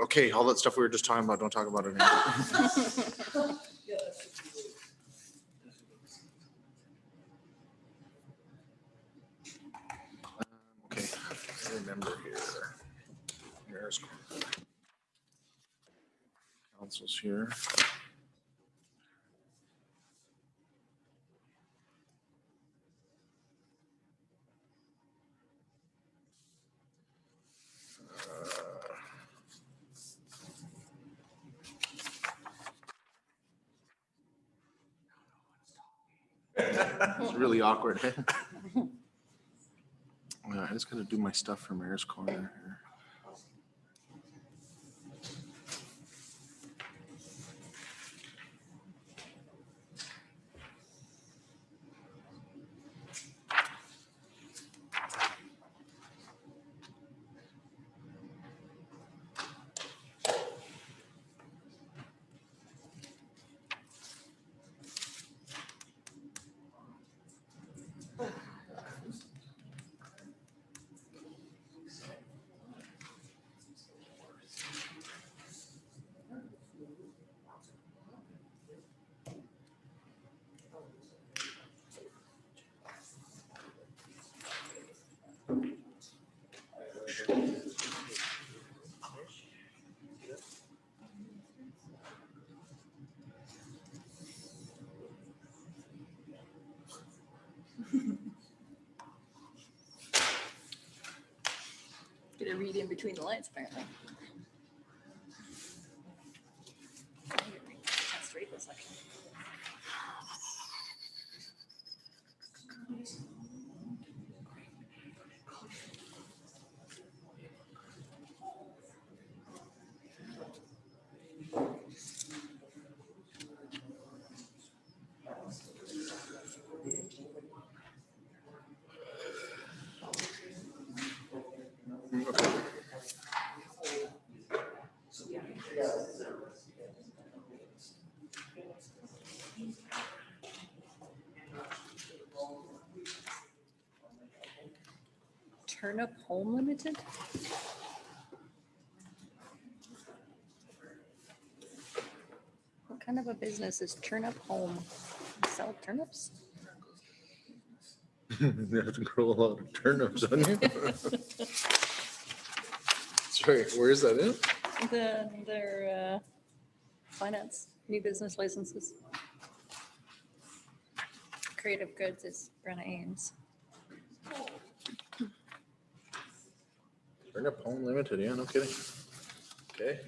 Okay, all that stuff we were just talking about, don't talk about it anymore. Okay, I remember here. There's council's here. It's really awkward. I just gotta do my stuff for Mayor's Corner here. Get a read in between the lines, apparently. Can't straight this section. Turnip Home Limited? What kind of a business is Turnip Home? Sell turnips? You have to grow a lot of turnips, don't you? Sorry, where is that in? Their finance, new business licenses. Creative Goods is Brenna Ames. Turnip Home Limited, yeah, no kidding. Okay.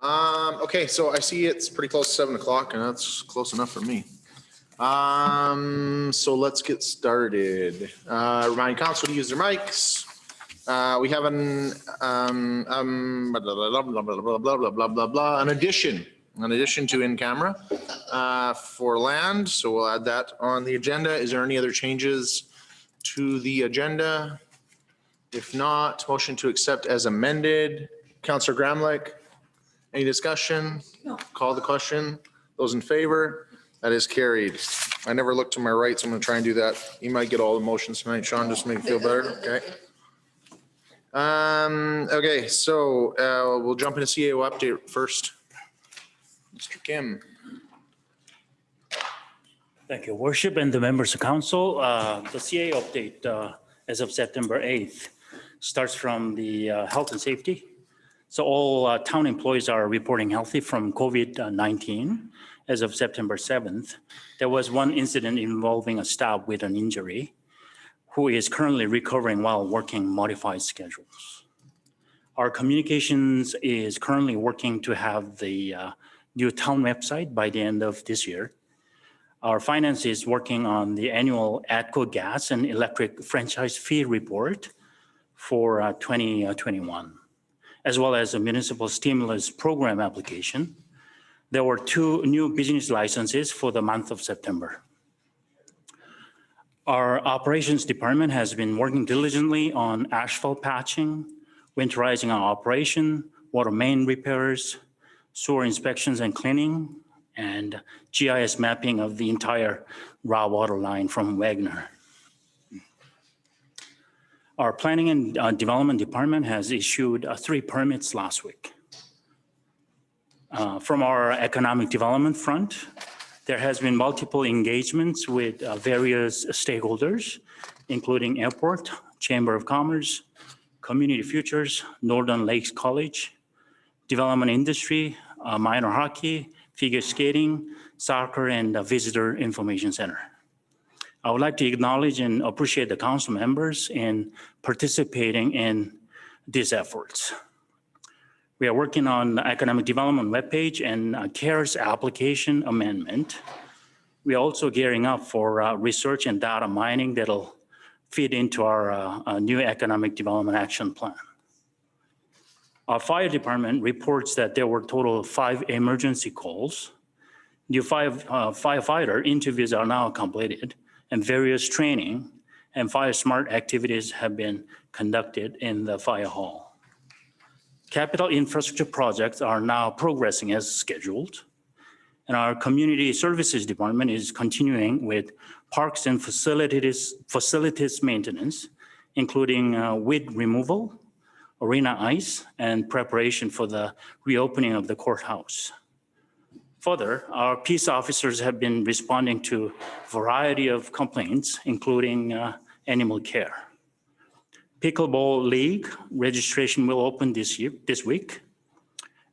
Okay, so I see it's pretty close to 7 o'clock and that's close enough for me. So let's get started. Remind council to use their mics. We have an addition to in camera for land. So we'll add that on the agenda. Is there any other changes to the agenda? If not, motion to accept as amended. Councillor Gramlich, any discussion? No. Call the question. Those in favor? That is carried. I never look to my right, so I'm gonna try and do that. You might get all the motions tonight, Sean, just to make you feel better, okay? Okay, so we'll jump into CAO update first. Mr. Kim. Thank you, Worship and the members of council. The CA update as of September 8th starts from the health and safety. So all town employees are reporting healthy from COVID-19 as of September 7th. There was one incident involving a staff with an injury who is currently recovering while working modified schedules. Our communications is currently working to have the new town website by the end of this year. Our finance is working on the annual ATCO gas and electric franchise fee report for 2021, as well as a municipal stimulus program application. There were 2 new business licenses for the month of September. Our operations department has been working diligently on asphalt patching, winterizing our operation, water main repairs, sewer inspections and cleaning, and GIS mapping of the entire raw water line from Wagner. Our planning and development department has issued 3 permits last week. From our economic development front, there has been multiple engagements with various stakeholders, including airport, Chamber of Commerce, Community Futures, Northern Lakes College, development industry, minor hockey, figure skating, soccer, and visitor information center. I would like to acknowledge and appreciate the council members in participating in these efforts. We are working on the economic development webpage and a CARES application amendment. We are also gearing up for research and data mining that'll feed into our new economic development action plan. Our fire department reports that there were a total of 5 emergency calls. New firefighter interviews are now completed, and various training and fire smart activities have been conducted in the fire hall. Capital infrastructure projects are now progressing as scheduled, and our community services department is continuing with parks and facilities maintenance, including weed removal, arena ice, and preparation for the reopening of the courthouse. Further, our peace officers have been responding to a variety of complaints, including animal care. Pickleball League registration will open this week,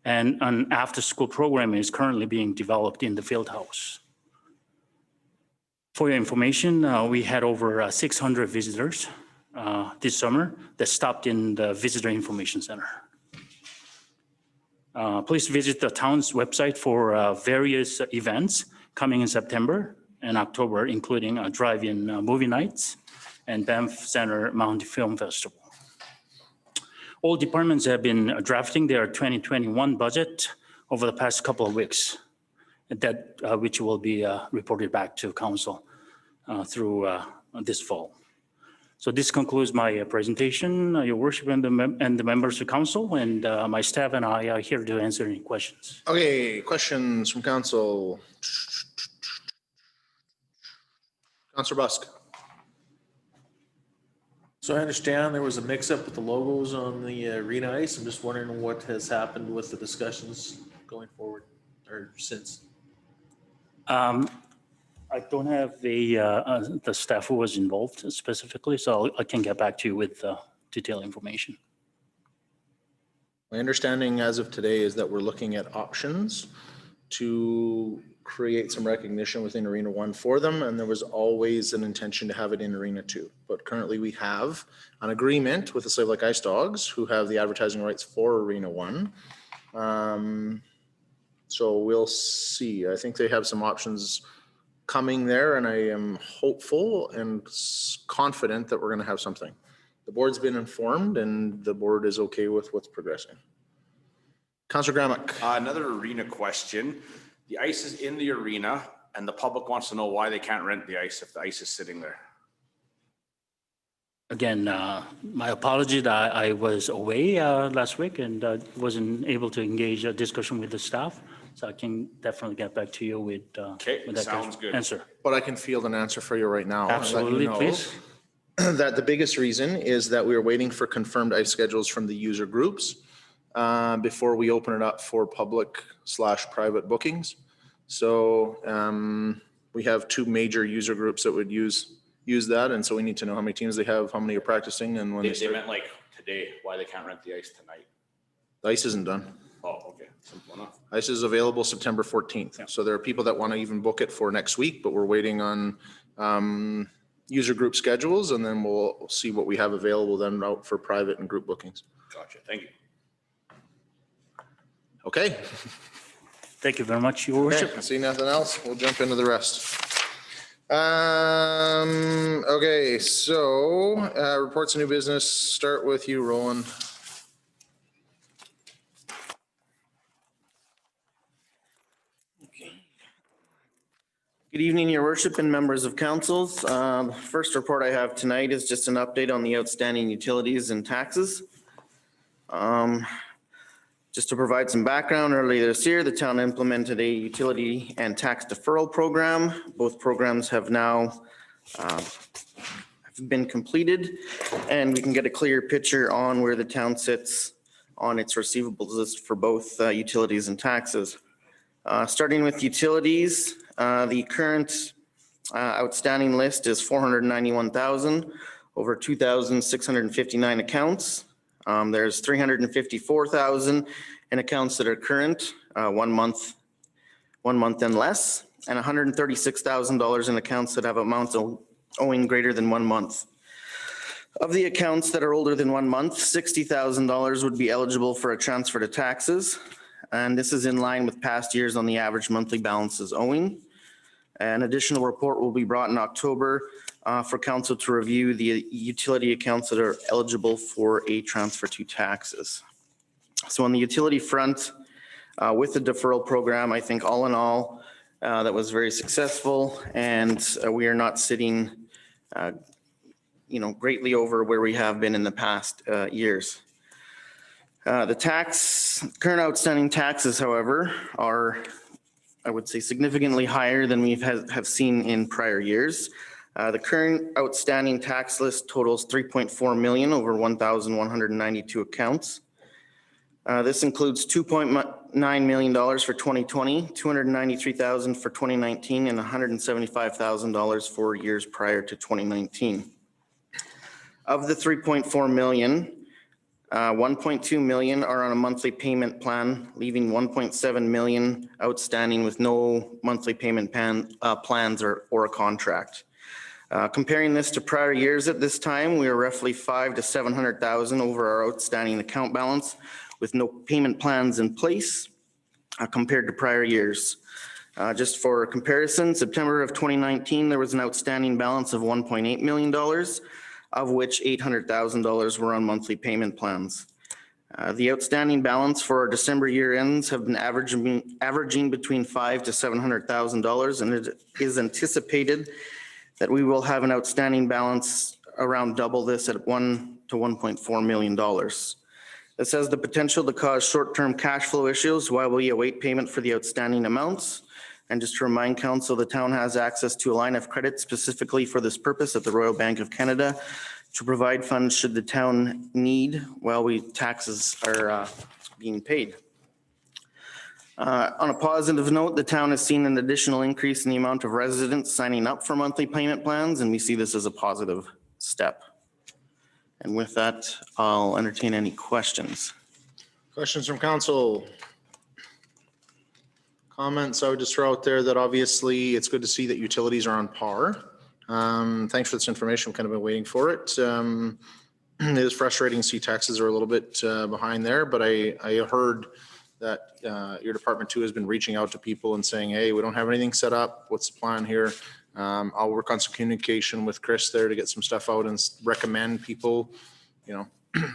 and an after-school program is currently being developed in the field house. For your information, we had over 600 visitors this summer that stopped in the Visitor Information Center. Please visit the town's website for various events coming in September and October, including drive-in movie nights and Banff Center Mountain Film Festival. All departments have been drafting their 2021 budget over the past couple of weeks, which will be reported back to council through this fall. So this concludes my presentation, Your Worship, and the members of council, and my staff and I are here to answer any questions. Okay, questions from council. Councilor Busk. So I understand there was a mix-up with the logos on the arena ice. I'm just wondering what has happened with the discussions going forward or since. I don't have the staff who was involved specifically, so I can get back to you with detailed information. My understanding as of today is that we're looking at options to create some recognition within Arena 1 for them, and there was always an intention to have it in Arena 2. But currently we have an agreement with the Slave Like Ice Dogs, who have the advertising rights for Arena 1. So we'll see. I think they have some options coming there, and I am hopeful and confident that we're going to have something. The board's been informed, and the board is okay with what's progressing. Councilor Gramick. Another arena question. The ice is in the arena and the public wants to know why they can't rent the ice if the ice is sitting there. Again, my apology that I was away last week and wasn't able to engage a discussion with the staff. So I can definitely get back to you with that sounds good. answer. But I can field an answer for you right now. Absolutely, please. That the biggest reason is that we are waiting for confirmed ice schedules from the user groups before we open it up for public/private bookings. So we have 2 major user groups that would use that, and so we need to know how many teams they have, how many are practicing, and when They meant like today, why they can't rent the ice tonight. The ice isn't done. Oh, okay, simple enough. Ice is available September 14th. Yeah. So there are people that want to even book it for next week, but we're waiting on user group schedules, and then we'll see what we have available then out for private and group bookings. Gotcha, thank you. Okay. Thank you very much, Your Worship. Okay, I see nothing else. We'll jump into the rest. Okay, so reports of new business. Start with you, Roland. Good evening, Your Worship and members of councils. First report I have tonight is just an update on the outstanding utilities and taxes. Just to provide some background, earlier this year, the town implemented a utility and tax deferral program. Both programs have now been completed, and we can get a clear picture on where the town sits on its receivables list for both utilities and taxes. Starting with utilities, the current outstanding list is 491,000 over 2,659 accounts. There's 354,000 in accounts that are current, 1 month and less, and $136,000 in accounts that have amounts owing greater than 1 month. Of the accounts that are older than 1 month, $60,000 would be eligible for a transfer to taxes. And this is in line with past years on the average monthly balances owing. An additional report will be brought in October for council to review the utility accounts that are eligible for a transfer to taxes. So on the utility front, with the deferral program, I think all in all, that was very successful, and we are not sitting greatly over where we have been in the past years. The current outstanding taxes, however, are, I would say, significantly higher than we have seen in prior years. The current outstanding tax list totals 3.4 million over 1,192 accounts. This includes $2.9 million for 2020, 293,000 for 2019, and $175,000 for years prior to 2019. Of the 3.4 million, 1.2 million are on a monthly payment plan, leaving 1.7 million outstanding with no monthly payment plans or a contract. Comparing this to prior years at this time, we are roughly 500,000 to 700,000 over our outstanding account balance with no payment plans in place compared to prior years. Just for comparison, September of 2019, there was an outstanding balance of $1.8 million, of which $800,000 were on monthly payment plans. The outstanding balance for our December year ends have been averaging between $500,000 to $700,000, and it is anticipated that we will have an outstanding balance around double this at $1 to $1.4 million. This has the potential to cause short-term cash flow issues while we await payment for the outstanding amounts. And just to remind council, the town has access to a line of credit specifically for this purpose at the Royal Bank of Canada to provide funds should the town need while taxes are being paid. On a positive note, the town has seen an additional increase in the amount of residents signing up for monthly payment plans, and we see this as a positive step. And with that, I'll entertain any questions. Questions from council? Comments, I would just throw out there that obviously it's good to see that utilities are on par. Thanks for this information. We've kind of been waiting for it. It is frustrating to see taxes are a little bit behind there, but I heard that your department too has been reaching out to people and saying, hey, we don't have anything set up. What's the plan here? I'll work on some communication with Chris there to get some stuff out and recommend people,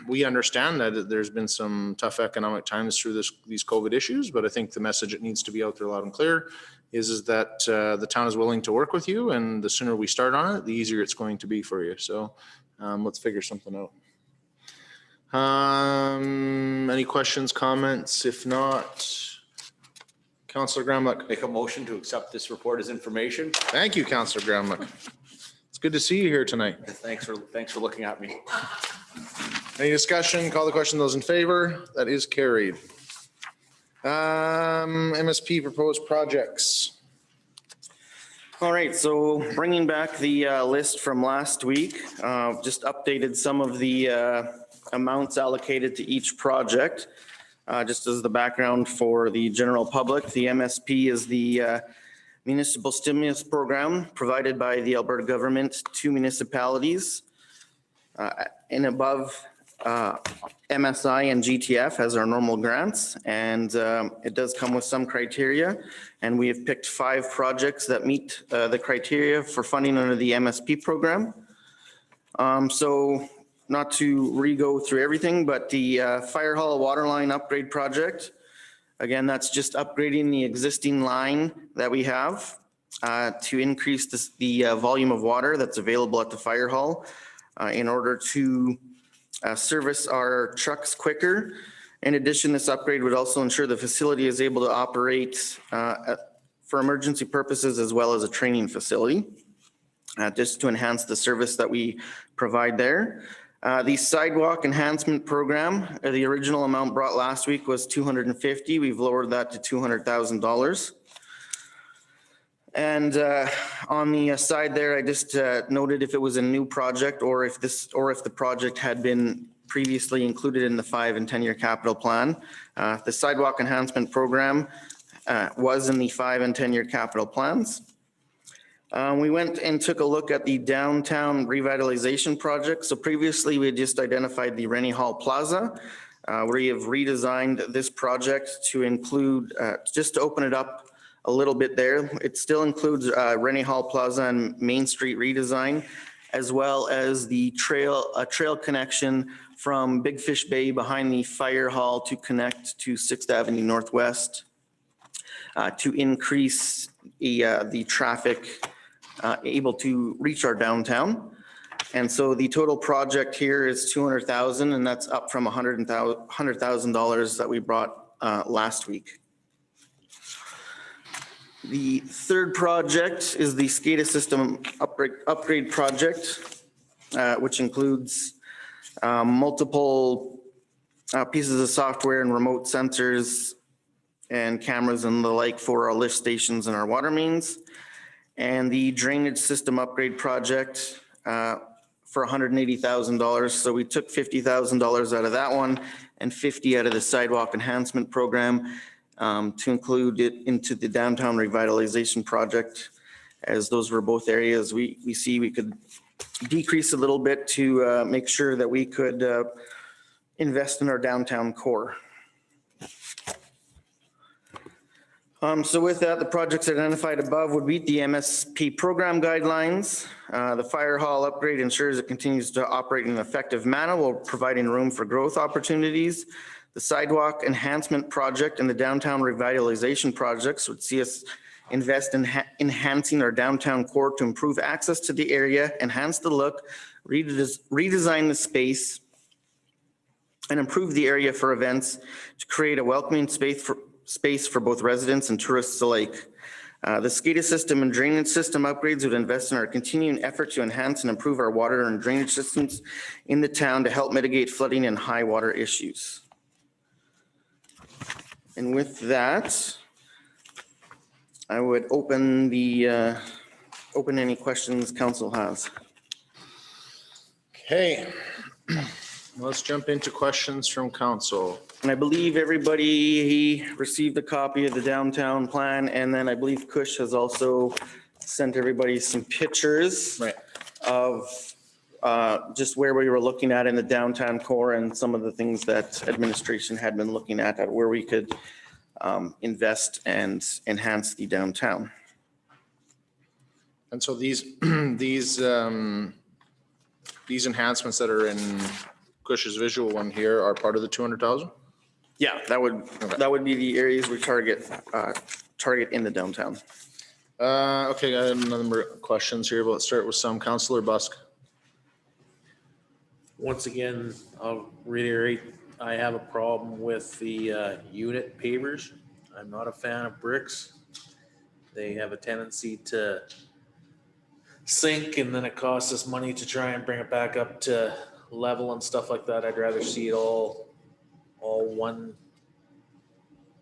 we understand that there's been some tough economic times through these COVID issues, but I think the message that needs to be out there loud and clear is that the town is willing to work with you, and the sooner we start on it, the easier it's going to be for you. So let's figure something out. Any questions, comments? If not, Councillor Gramlich. Make a motion to accept this report as information. Thank you, Councillor Gramlich. It's good to see you here tonight. Thanks for looking at me. Any discussion? Call the question. Those in favor? That is carried. MSP proposed projects. All right, so bringing back the list from last week, just updated some of the amounts allocated to each project. Just as the background for the general public, the MSP is the municipal stimulus program provided by the Alberta government to municipalities and above MSI and GTF as our normal grants, and it does come with some criteria, and we have picked 5 projects that meet the criteria for funding under the MSP program. So not to re-go through everything, but the Fire Hall Waterline Upgrade Project, again, that's just upgrading the existing line that we have to increase the volume of water that's available at the fire hall in order to service our trucks quicker. In addition, this upgrade would also ensure the facility is able to operate for emergency purposes as well as a training facility, just to enhance the service that we provide there. The sidewalk enhancement program, the original amount brought last week was 250. We've lowered that to $200,000. And on the side there, I just noted if it was a new project or if the project had been previously included in the 5 and 10-year capital plan. The sidewalk enhancement program was in the 5 and 10-year capital plans. We went and took a look at the downtown revitalization project. So previously we had just identified the Rennie Hall Plaza. We have redesigned this project to include, just to open it up a little bit there. It still includes Rennie Hall Plaza and Main Street redesign, as well as the trail connection from Big Fish Bay behind the fire hall to connect to 6th Avenue Northwest to increase the traffic able to reach our downtown. And so the total project here is $200,000, and that's up from $100,000 that we brought last week. The third project is the SCADA system upgrade project, which includes multiple pieces of software and remote sensors and cameras and the like for our lift stations and our water mains. And the drainage system upgrade project for $180,000. So we took $50,000 out of that one and 50 out of the sidewalk enhancement program to include it into the downtown revitalization project, as those were both areas we see we could decrease a little bit to make sure that we could invest in our downtown core. So with that, the projects identified above would meet the MSP program guidelines. The fire hall upgrade ensures it continues to operate in an effective manner while providing room for growth opportunities. The sidewalk enhancement project and the downtown revitalization projects would see us invest in enhancing our downtown core to improve access to the area, enhance the look, redesign the space, and improve the area for events to create a welcoming space for both residents and tourists alike. The SCADA system and drainage system upgrades would invest in our continuing effort to enhance and improve our water and drainage systems in the town to help mitigate flooding and high water issues. And with that, I would open any questions council has. Okay, let's jump into questions from council. And I believe everybody received a copy of the downtown plan, and then I believe Kush has also sent everybody some pictures of just where we were looking at in the downtown core and some of the things that administration had been looking at where we could invest and enhance the downtown. And so these enhancements that are in Kush's visual one here are part of the 200,000? Yeah, that would be the areas we target in the downtown. Okay, I have a number of questions here, but let's start with some. Councillor Busk. Once again, I'll reiterate, I have a problem with the unit pavers. I'm not a fan of bricks. They have a tendency to sink, and then it costs us money to try and bring it back up to level and stuff like that. I'd rather see it all one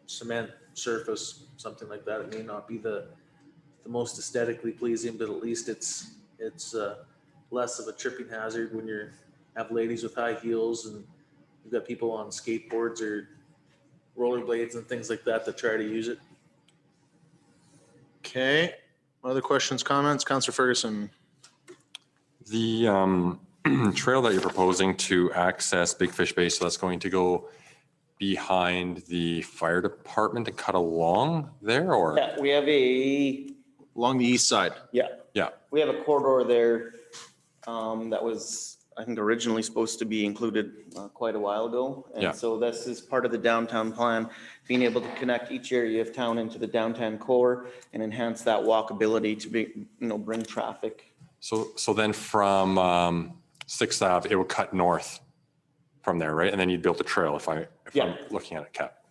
cement surface, something like that. It may not be the most aesthetically pleasing, but at least it's less of a tripping hazard when you have ladies with high heels and you've got people on skateboards or rollerblades and things like that try to use it. Okay, other questions, comments? Councillor Ferguson. The trail that you're proposing to access Big Fish Bay, so that's going to go behind the fire department and cut along there, or? Yeah, we have Along the east side. Yeah. We have a corridor there that was, I think, originally supposed to be included quite a while ago. And so this is part of the downtown plan, being able to connect each area of town into the downtown core and enhance that walkability to bring traffic. So then from 6th Ave, it would cut north from there, right? And then you'd build a trail if I'm looking at it, Cap.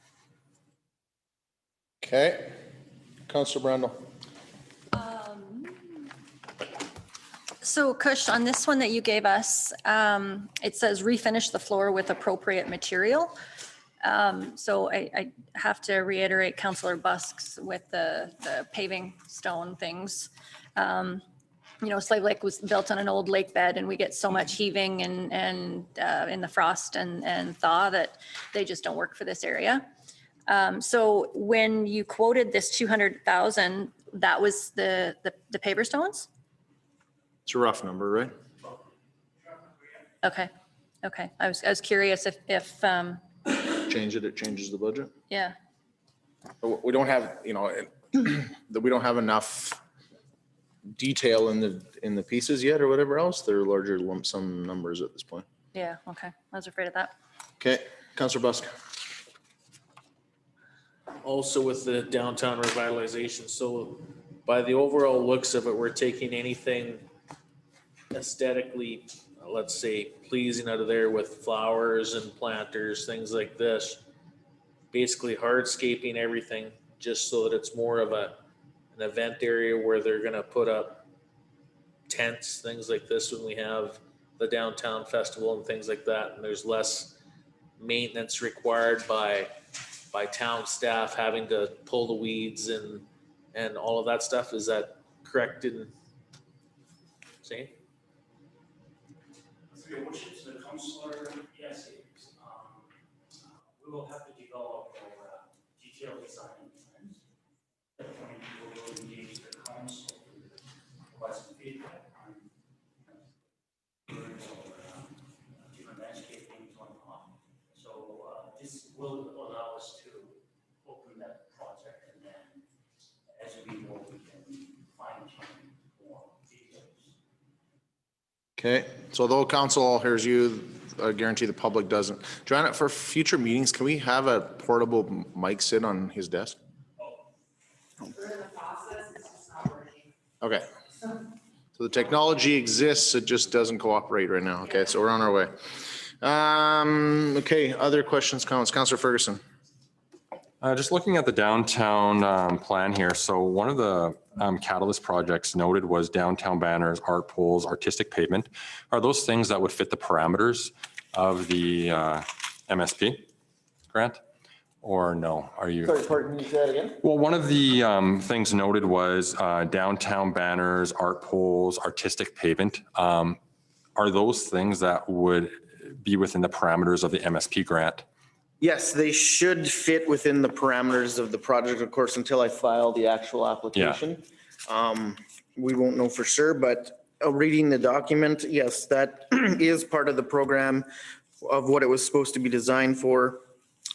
Okay, Councillor Brandel. So Kush, on this one that you gave us, it says refinish the floor with appropriate material. So I have to reiterate Councillor Busk's with the paving stone things. You know, Slave Lake was built on an old lake bed and we get so much heaving and in the frost and thaw that they just don't work for this area. So when you quoted this 200,000, that was the paver stones? It's a rough number, right? Okay, okay. I was curious if Change it, it changes the budget. yeah, But we don't have, you know, that we don't have enough detail in the pieces yet or whatever else. They're larger lump sum numbers at this point. yeah, okay. I was afraid of that. Okay, Councillor Busk. Also with the downtown revitalization, so by the overall looks of it, we're taking anything aesthetically, let's say, pleasing out of there with flowers and planters, things like this. Basically hardscaping everything, just so that it's more of an event area where they're gonna put up tents, things like this when we have the downtown festival and things like that, and there's less maintenance required by town staff having to pull the weeds and all of that stuff. Is that correct in saying? For your worship, the councillor, yes, it is. We will have to develop our detailed design plans. At that point, we will engage the council to provide some feedback on different landscaping going on. So this will allow us to open that project, and then as we go, we can fine tune more details. Okay, so though council all hears you, I guarantee the public doesn't. Joanna, for future meetings, can we have a portable mic sit on his desk? We're in the process, it's just not working. Okay. So the technology exists, it just doesn't cooperate right now. Okay, so we're on our way. Okay, other questions, comments? Councillor Ferguson. Just looking at the downtown plan here. So one of the catalyst projects noted was downtown banners, art poles, artistic pavement. Are those things that would fit the parameters of the MSP grant? Or no? Are you? Sorry, pardon me, say that again? Well, one of the things noted was downtown banners, art poles, artistic pavement. Are those things that would be within the parameters of the MSP grant? Yes, they should fit within the parameters of the project, of course, until I file the actual application. We won't know for sure, but reading the document, yes, that is part of the program of what it was supposed to be designed for.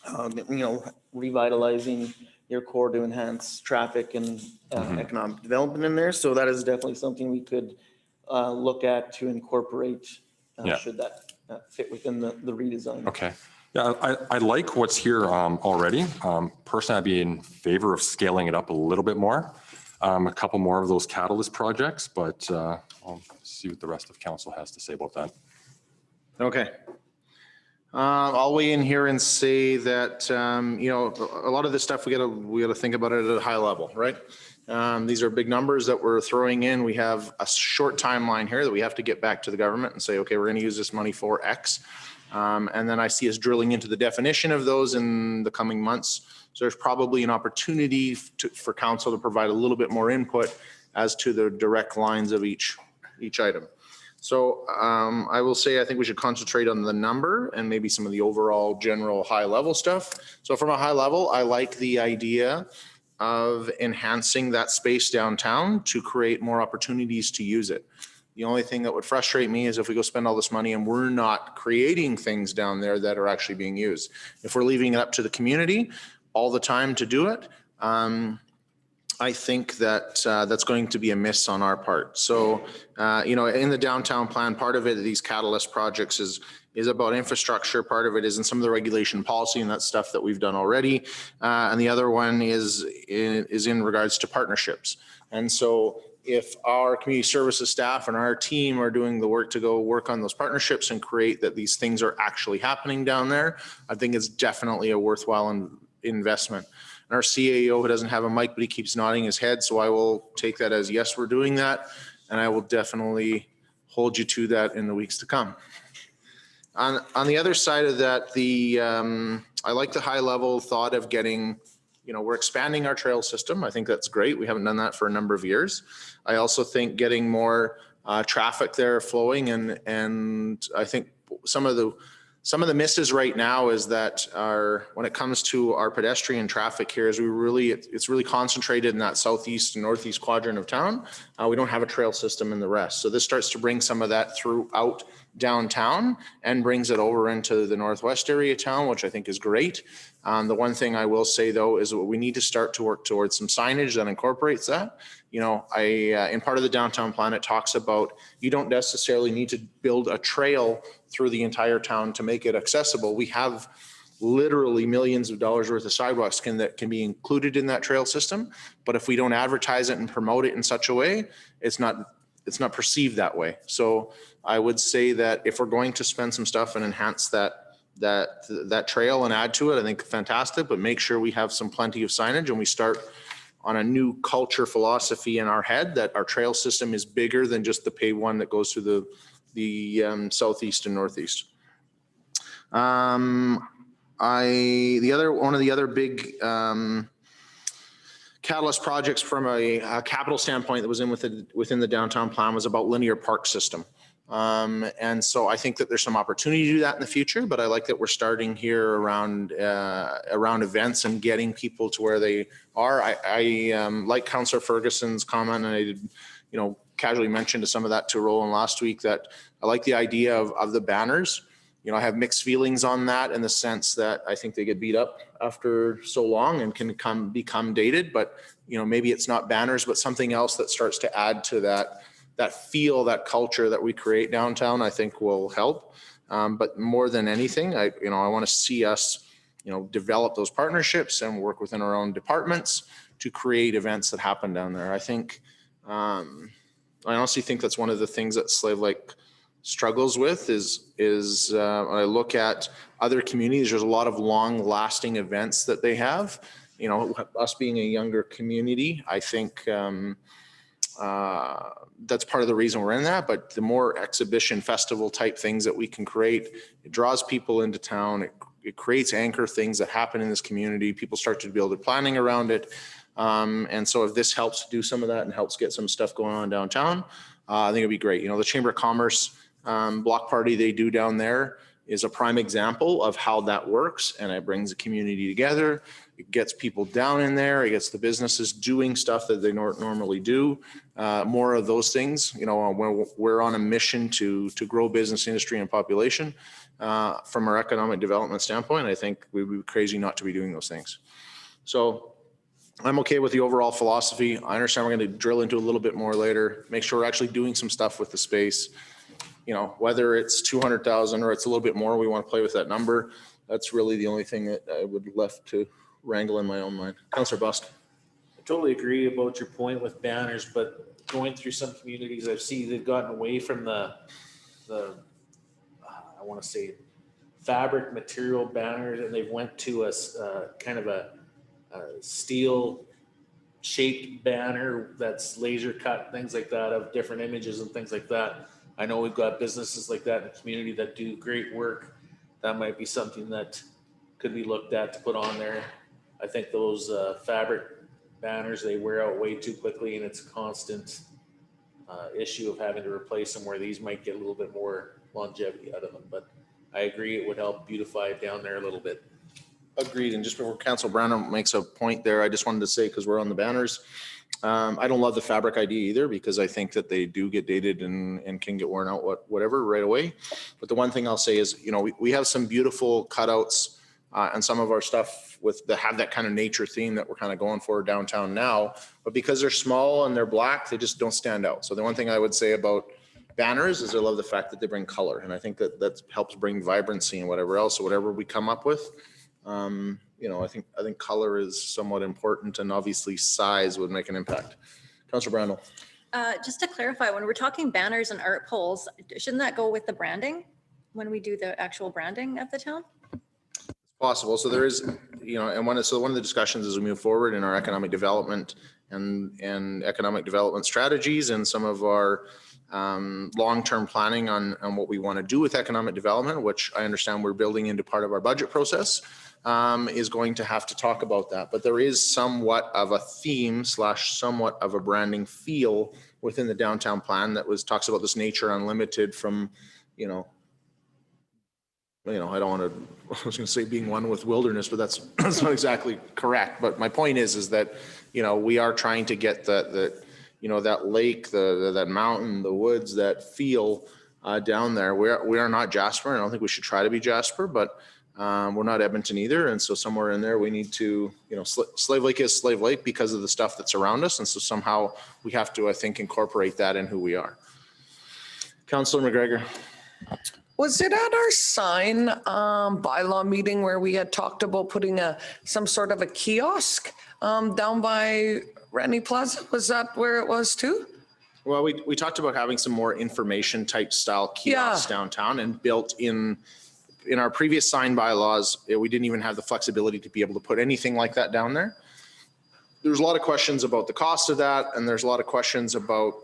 You know, revitalizing your core to enhance traffic and economic development in there. So that is definitely something we could look at to incorporate, should that fit within the redesign. Okay. Yeah, I like what's here already. Personally, I'd be in favor of scaling it up a little bit more. A couple more of those catalyst projects, but I'll see what the rest of council has to say about that. Okay. I'll weigh in here and say that, you know, a lot of this stuff, we gotta think about it at a high level, right? These are big numbers that we're throwing in. We have a short timeline here that we have to get back to the government and say, okay, we're gonna use this money for X. And then I see us drilling into the definition of those in the coming months. So there's probably an opportunity for council to provide a little bit more input as to the direct lines of each item. So I will say, I think we should concentrate on the number and maybe some of the overall general high level stuff. So from a high level, I like the idea of enhancing that space downtown to create more opportunities to use it. The only thing that would frustrate me is if we go spend all this money and we're not creating things down there that are actually being used. If we're leaving it up to the community all the time to do it, I think that that's going to be a miss on our part. So, you know, in the downtown plan, part of it, these catalyst projects is about infrastructure. Part of it is in some of the regulation policy and that stuff that we've done already. And the other one is in regards to partnerships. And so if our community services staff and our team are doing the work to go work on those partnerships and create that these things are actually happening down there, I think it's definitely a worthwhile investment. And our CAO, who doesn't have a mic, but he keeps nodding his head. So I will take that as, yes, we're doing that. And I will definitely hold you to that in the weeks to come. On the other side of that, I like the high level thought of getting, we're expanding our trail system. I think that's great. We haven't done that for a number of years. I also think getting more traffic there flowing, and I think some of the misses right now is that when it comes to our pedestrian traffic here is it's really concentrated in that southeast and northeast quadrant of town. We don't have a trail system in the rest. So this starts to bring some of that throughout downtown and brings it over into the northwest area of town, which I think is great. The one thing I will say though is we need to start to work towards some signage that incorporates that. In part of the downtown plan, it talks about you don't necessarily need to build a trail through the entire town to make it accessible. We have literally millions of dollars worth of sidewalks that can be included in that trail system. But if we don't advertise it and promote it in such a way, it's not perceived that way. So I would say that if we're going to spend some stuff and enhance that trail and add to it, I think fantastic, but make sure we have plenty of signage and we start on a new culture philosophy in our head that our trail system is bigger than just the paved one that goes through the southeast and northeast. One of the other big catalyst projects from a capital standpoint that was within the downtown plan was about linear park system. And so I think that there's some opportunity to do that in the future, but I like that we're starting here around events and getting people to where they are. I like Councillor Ferguson's comment, and I did, casually mentioned to some of that to Roland last week, that I like the idea of the banners. I have mixed feelings on that in the sense that I think they get beat up after so long and can become dated, but maybe it's not banners, but something else that starts to add to that feel, that culture that we create downtown, I think will help. But more than anything, I want to see us, develop those partnerships and work within our own departments to create events that happen down there. I think, I honestly think that's one of the things that Slave Lake struggles with is when I look at other communities, there's a lot of long lasting events that they have. Us being a younger community, I think, that's part of the reason we're in that, but the more exhibition festival type things that we can create, it draws people into town. It creates anchor things that happen in this community. People start to build their planning around it. And so if this helps do some of that and helps get some stuff going on downtown, I think it'd be great. The Chamber of Commerce block party they do down there is a prime example of how that works, and it brings the community together. It gets people down in there. It gets the businesses doing stuff that they normally do. More of those things. When we're on a mission to grow business, industry, and population from our economic development standpoint, I think we'd be crazy not to be doing those things. So I'm okay with the overall philosophy. I understand we're going to drill into a little bit more later. Make sure we're actually doing some stuff with the space. Whether it's 200,000 or it's a little bit more, we want to play with that number. That's really the only thing that I would left to wrangle in my own mind. Councillor Busk. I totally agree about your point with banners, but going through some communities, I've seen they've gotten away from the I want to say fabric material banners, and they've went to a kind of a steel shaped banner that's laser cut, things like that, of different images and things like that. I know we've got businesses like that in the community that do great work. That might be something that could be looked at to put on there. I think those fabric banners, they wear out way too quickly, and it's a constant issue of having to replace them, where these might get a little bit more longevity out of them. But I agree it would help beautify it down there a little bit. Agreed. And just before Councillor Brown makes a point there, I just wanted to say, because we're on the banners, I don't love the fabric idea either, because I think that they do get dated and can get worn out, whatever, right away. But the one thing I'll say is, we have some beautiful cutouts and some of our stuff that have that kind of nature theme that we're kind of going for downtown now. But because they're small and they're black, they just don't stand out. So the one thing I would say about banners is I love the fact that they bring color. And I think that helps bring vibrancy and whatever else, or whatever we come up with. I think color is somewhat important, and obviously size would make an impact. Councillor Brandel. Just to clarify, when we're talking banners and art poles, shouldn't that go with the branding when we do the actual branding of the town? It's possible. So there is, and one of the discussions as we move forward in our economic development and economic development strategies and some of our long-term planning on what we want to do with economic development, which I understand we're building into part of our budget process, is going to have to talk about that. But there is somewhat of a theme / somewhat of a branding feel within the downtown plan that talks about this nature unlimited from, I don't want to, I was going to say being one with wilderness, but that's not exactly correct. But my point is that, we are trying to get that lake, that mountain, the woods, that feel down there. We are not Jasper. I don't think we should try to be Jasper, but we're not Edmonton either. And so somewhere in there, we need to, Slave Lake is Slave Lake because of the stuff that's around us. And so somehow we have to, I think, incorporate that in who we are. Councillor McGregor. Was it at our sign bylaw meeting where we had talked about putting some sort of a kiosk down by Rennie Plaza? Was that where it was too? Well, we talked about having some more information type style kiosks downtown, and built in our previous sign bylaws, we didn't even have the flexibility to be able to put anything like that down there. There's a lot of questions about the cost of that, and there's a lot of questions about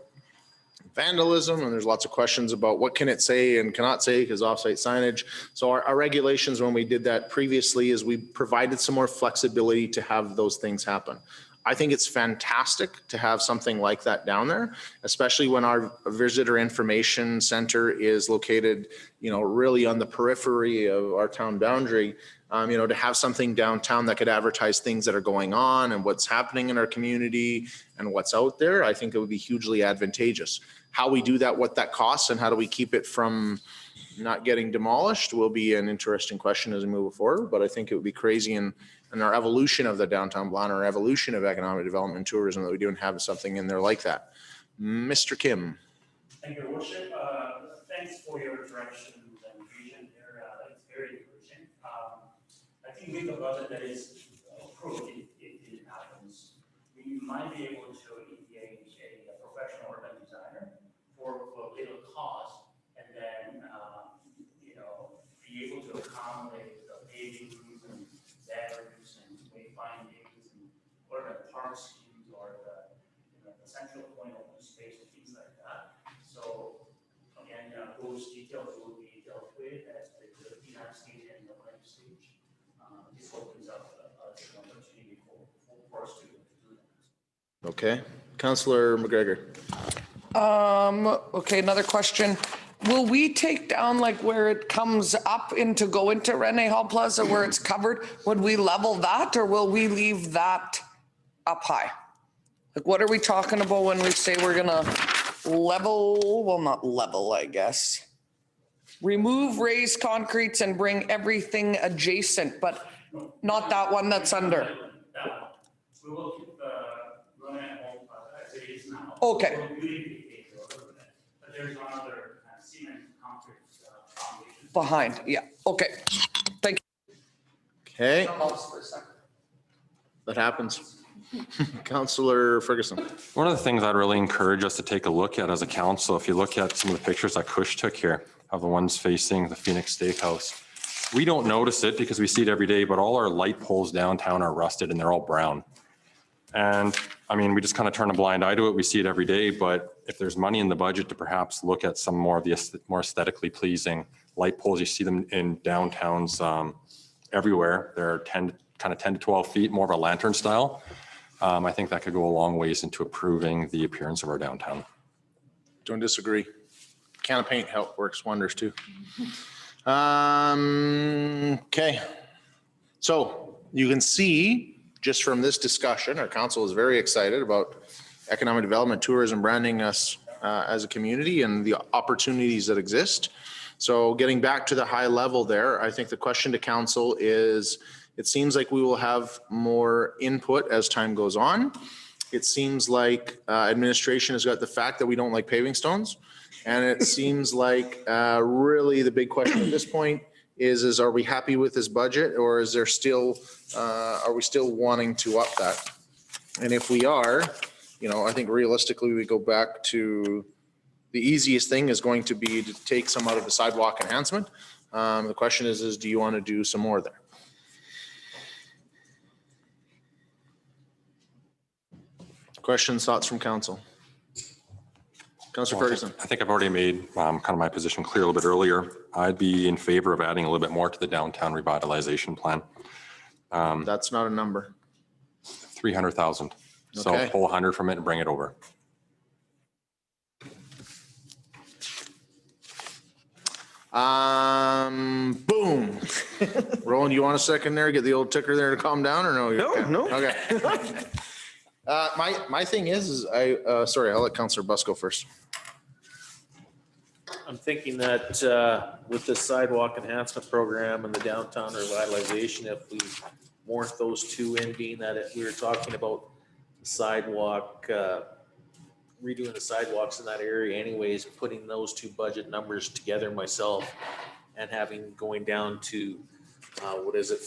vandalism, and there's lots of questions about what can it say and cannot say because offsite signage. So our regulations when we did that previously is we provided some more flexibility to have those things happen. I think it's fantastic to have something like that down there, especially when our visitor information center is located, really on the periphery of our town boundary. To have something downtown that could advertise things that are going on and what's happening in our community and what's out there, I think it would be hugely advantageous. How we do that, what that costs, and how do we keep it from not getting demolished will be an interesting question as we move forward. But I think it would be crazy in our evolution of the downtown plan, or evolution of economic development and tourism, that we don't have something in there like that. Mr. Kim. Thank you, Your Worship. Thanks for your direction and vision there. It's very encouraging. I think with the budget that is approved, if it happens, we might be able to engage a professional urban designer for little cost, and then be able to accommodate the paving and batteries and wayfindings and what are the park schemes or the central point open space and things like that. So again, those details will be dealt with as the design stage and the planning stage. This opens up an opportunity for us to do that. Okay, Councillor McGregor. Okay, another question. Will we take down like where it comes up go into Rene Hall Plaza where it's covered? Would we level that, or will we leave that up high? Like, what are we talking about when we say we're gonna level, well, not level, I guess. Remove raised concretes and bring everything adjacent, but not that one that's under. We will keep the Rene Hall Plaza as it is now. Okay. But there's another cement concrete foundation. Behind, yeah, okay. Thank you. Okay, I'm lost for a second. that happens. Councillor Ferguson. One of the things I'd really encourage us to take a look at as a council, if you look at some of the pictures that Kush took here of the ones facing the Phoenix Steakhouse, we don't notice it because we see it every day, but all our light poles downtown are rusted and they're all brown. And I mean, we just kind of turn a blind eye to it. We see it every day, but if there's money in the budget to perhaps look at some more of the more aesthetically pleasing light poles, you see them in downtowns everywhere. They're 10 to 12 feet, more of a lantern style. I think that could go a long ways into improving the appearance of our downtown. Don't disagree. Can of paint help works wonders too. Okay. So you can see just from this discussion, our council is very excited about economic development, tourism, branding us as a community and the opportunities that exist. So getting back to the high level there, I think the question to council is, it seems like we will have more input as time goes on. It seems like administration has got the fact that we don't like paving stones. And it seems like really the big question at this point is are we happy with this budget, or is there still, are we still wanting to up that? And if we are, I think realistically we go back to the easiest thing is going to be to take some out of the sidewalk enhancement. The question is do you want to do some more there? Questions, thoughts from council? Councillor Ferguson. I think I've already made kind of my position clear a little bit earlier. I'd be in favor of adding a little bit more to the downtown revitalization plan. That's not a number. 300,000. So Okay. pull 100 from it and bring it over. Boom. Roland, you want a second there? Get the old ticker there to calm down or no? No, Okay. no. Okay. My thing is sorry, I'll let Councillor Buss go first. I'm thinking that with the sidewalk enhancement program and the downtown revitalization, if we warrant those two in, being that we were talking about sidewalk, redoing the sidewalks in that area anyways, putting those two budget numbers together myself and having going down to,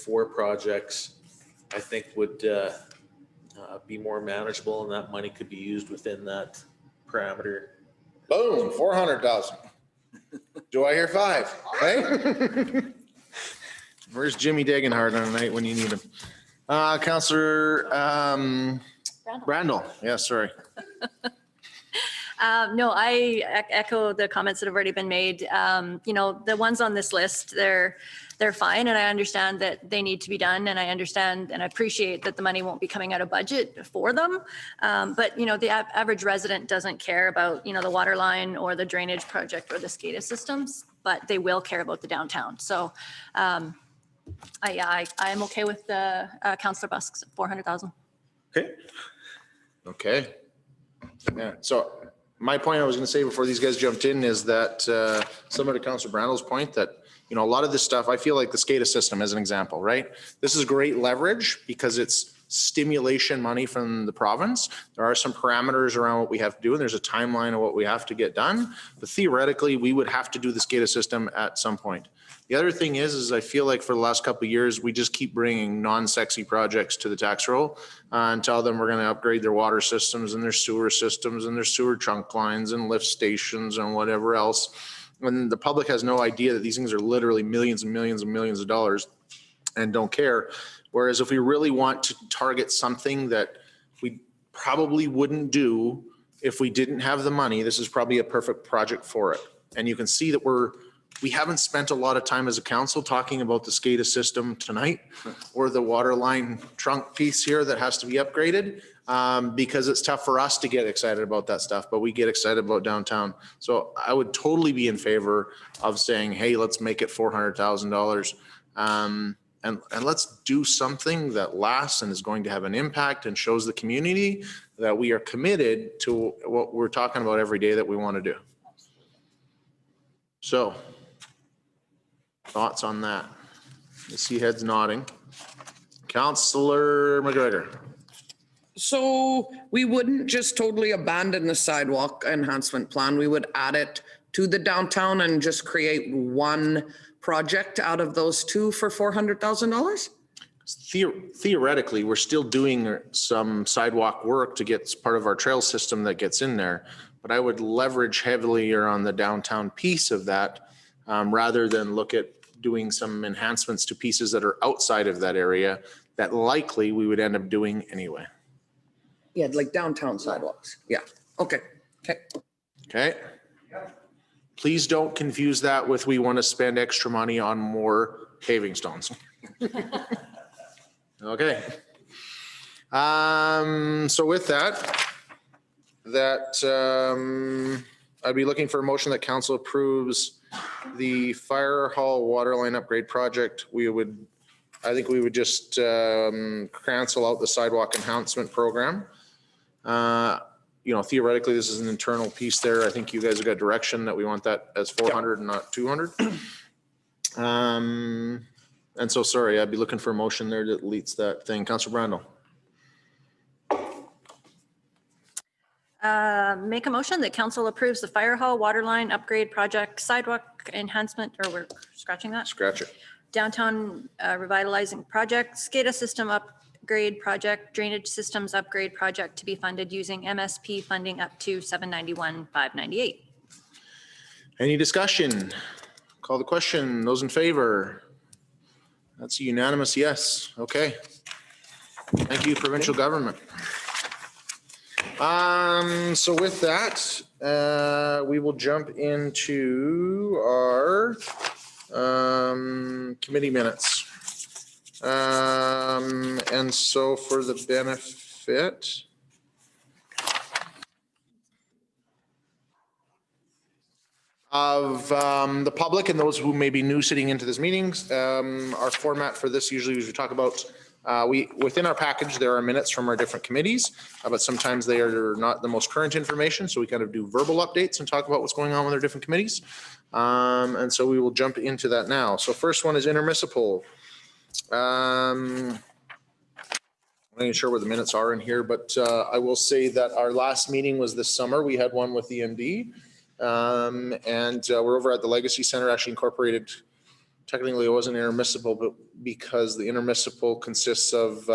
4 projects, I think would be more manageable, and that money could be used within that parameter. Boom, 400,000. Do I hear 5? Hey? Where's Jimmy Degenhardt on a night when you need him? Councillor Randall. Yeah, sorry. No, I echo the comments that have already been made. The ones on this list, they're fine, and I understand that they need to be done, and I understand and I appreciate that the money won't be coming out of budget for them. But the average resident doesn't care about the water line or the drainage project or the SCADA systems, but they will care about the downtown. So I am okay with the Councillor Busk's 400,000. Okay. Yeah, so my point I was going to say before these guys jumped in is that similar to Councillor Brandle's point that, a lot of this stuff, I feel like the SCADA system as an example, right? This is great leverage because it's stimulation money from the province. There are some parameters around what we have to do, and there's a timeline of what we have to get done. But theoretically, we would have to do the SCADA system at some point. The other thing is I feel like for the last couple of years, we just keep bringing non-sexy projects to the tax roll and tell them we're going to upgrade their water systems and their sewer systems and their sewer trunk lines and lift stations and whatever else. When the public has no idea that these things are literally millions and millions and millions of dollars and don't care. Whereas if we really want to target something that we probably wouldn't do if we didn't have the money, this is probably a perfect project for it. And you can see that we haven't spent a lot of time as a council talking about the SCADA system tonight or the water line trunk piece here that has to be upgraded because it's tough for us to get excited about that stuff, but we get excited about downtown. So I would totally be in favor of saying, hey, let's make it $400,000 and let's do something that lasts and is going to have an impact and shows the community that we are committed to what we're talking about every day that we want to do. So thoughts on that? I see heads nodding. Councillor McGregor. So we wouldn't just totally abandon the sidewalk enhancement plan. We would add it to the downtown and just create one project out of those two for $400,000? Theoretically, we're still doing some sidewalk work to get part of our trail system that gets in there. But I would leverage heavily on the downtown piece of that rather than look at doing some enhancements to pieces that are outside of that area that likely we would end up doing anyway. Yeah, like downtown sidewalks. Yeah. Okay. Okay. Please don't confuse that with we want to spend extra money on more paving stones. Okay. So with that, I'd be looking for a motion that council approves the fire hall water line upgrade project. I think we would just cancel out the sidewalk enhancement program. Theoretically, this is an internal piece there. I think you guys have got direction that we want that as 400 and not 200. And so, sorry, I'd be looking for a motion there that deletes that thing. Councillor Brandel. Make a motion that council approves the fire hall water line upgrade project, sidewalk enhancement, or we're scratching that? Scratch it. Downtown revitalizing project, SCADA system upgrade project, drainage systems upgrade project to be funded using MSP funding up to $791,598. Any discussion? Call the question. Those in favor? That's a unanimous yes. Okay. Thank you, provincial government. So with that, we will jump into our committee minutes. And so for the benefit of the public and those who may be new sitting into this meeting, our format for this usually is we talk about within our package, there are minutes from our different committees, but sometimes they are not the most current information. So we kind of do verbal updates and talk about what's going on with our different committees. And so we will jump into that now. So first one is intermunicipal. I'm not even sure where the minutes are in here, but I will say that our last meeting was this summer. We had one with the MD. And we're over at the Legacy Center, actually incorporated. Technically, it wasn't intermunicipal, but because the intermunicipal consists of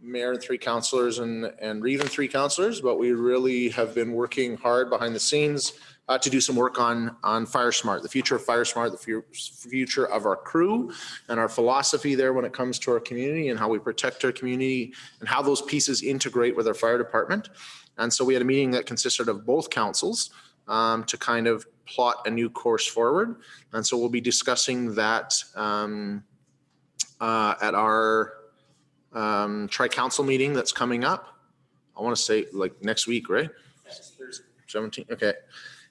mayor and 3 councillors and even 3 councillors, but we really have been working hard behind the scenes to do some work on Fire Smart, the future of Fire Smart, the future of our crew and our philosophy there when it comes to our community and how we protect our community and how those pieces integrate with our fire department. And so we had a meeting that consisted of both councils to kind of plot a new course forward. And so we'll be discussing that at our tri-council meeting that's coming up. I want to say like next week, right? 17, okay.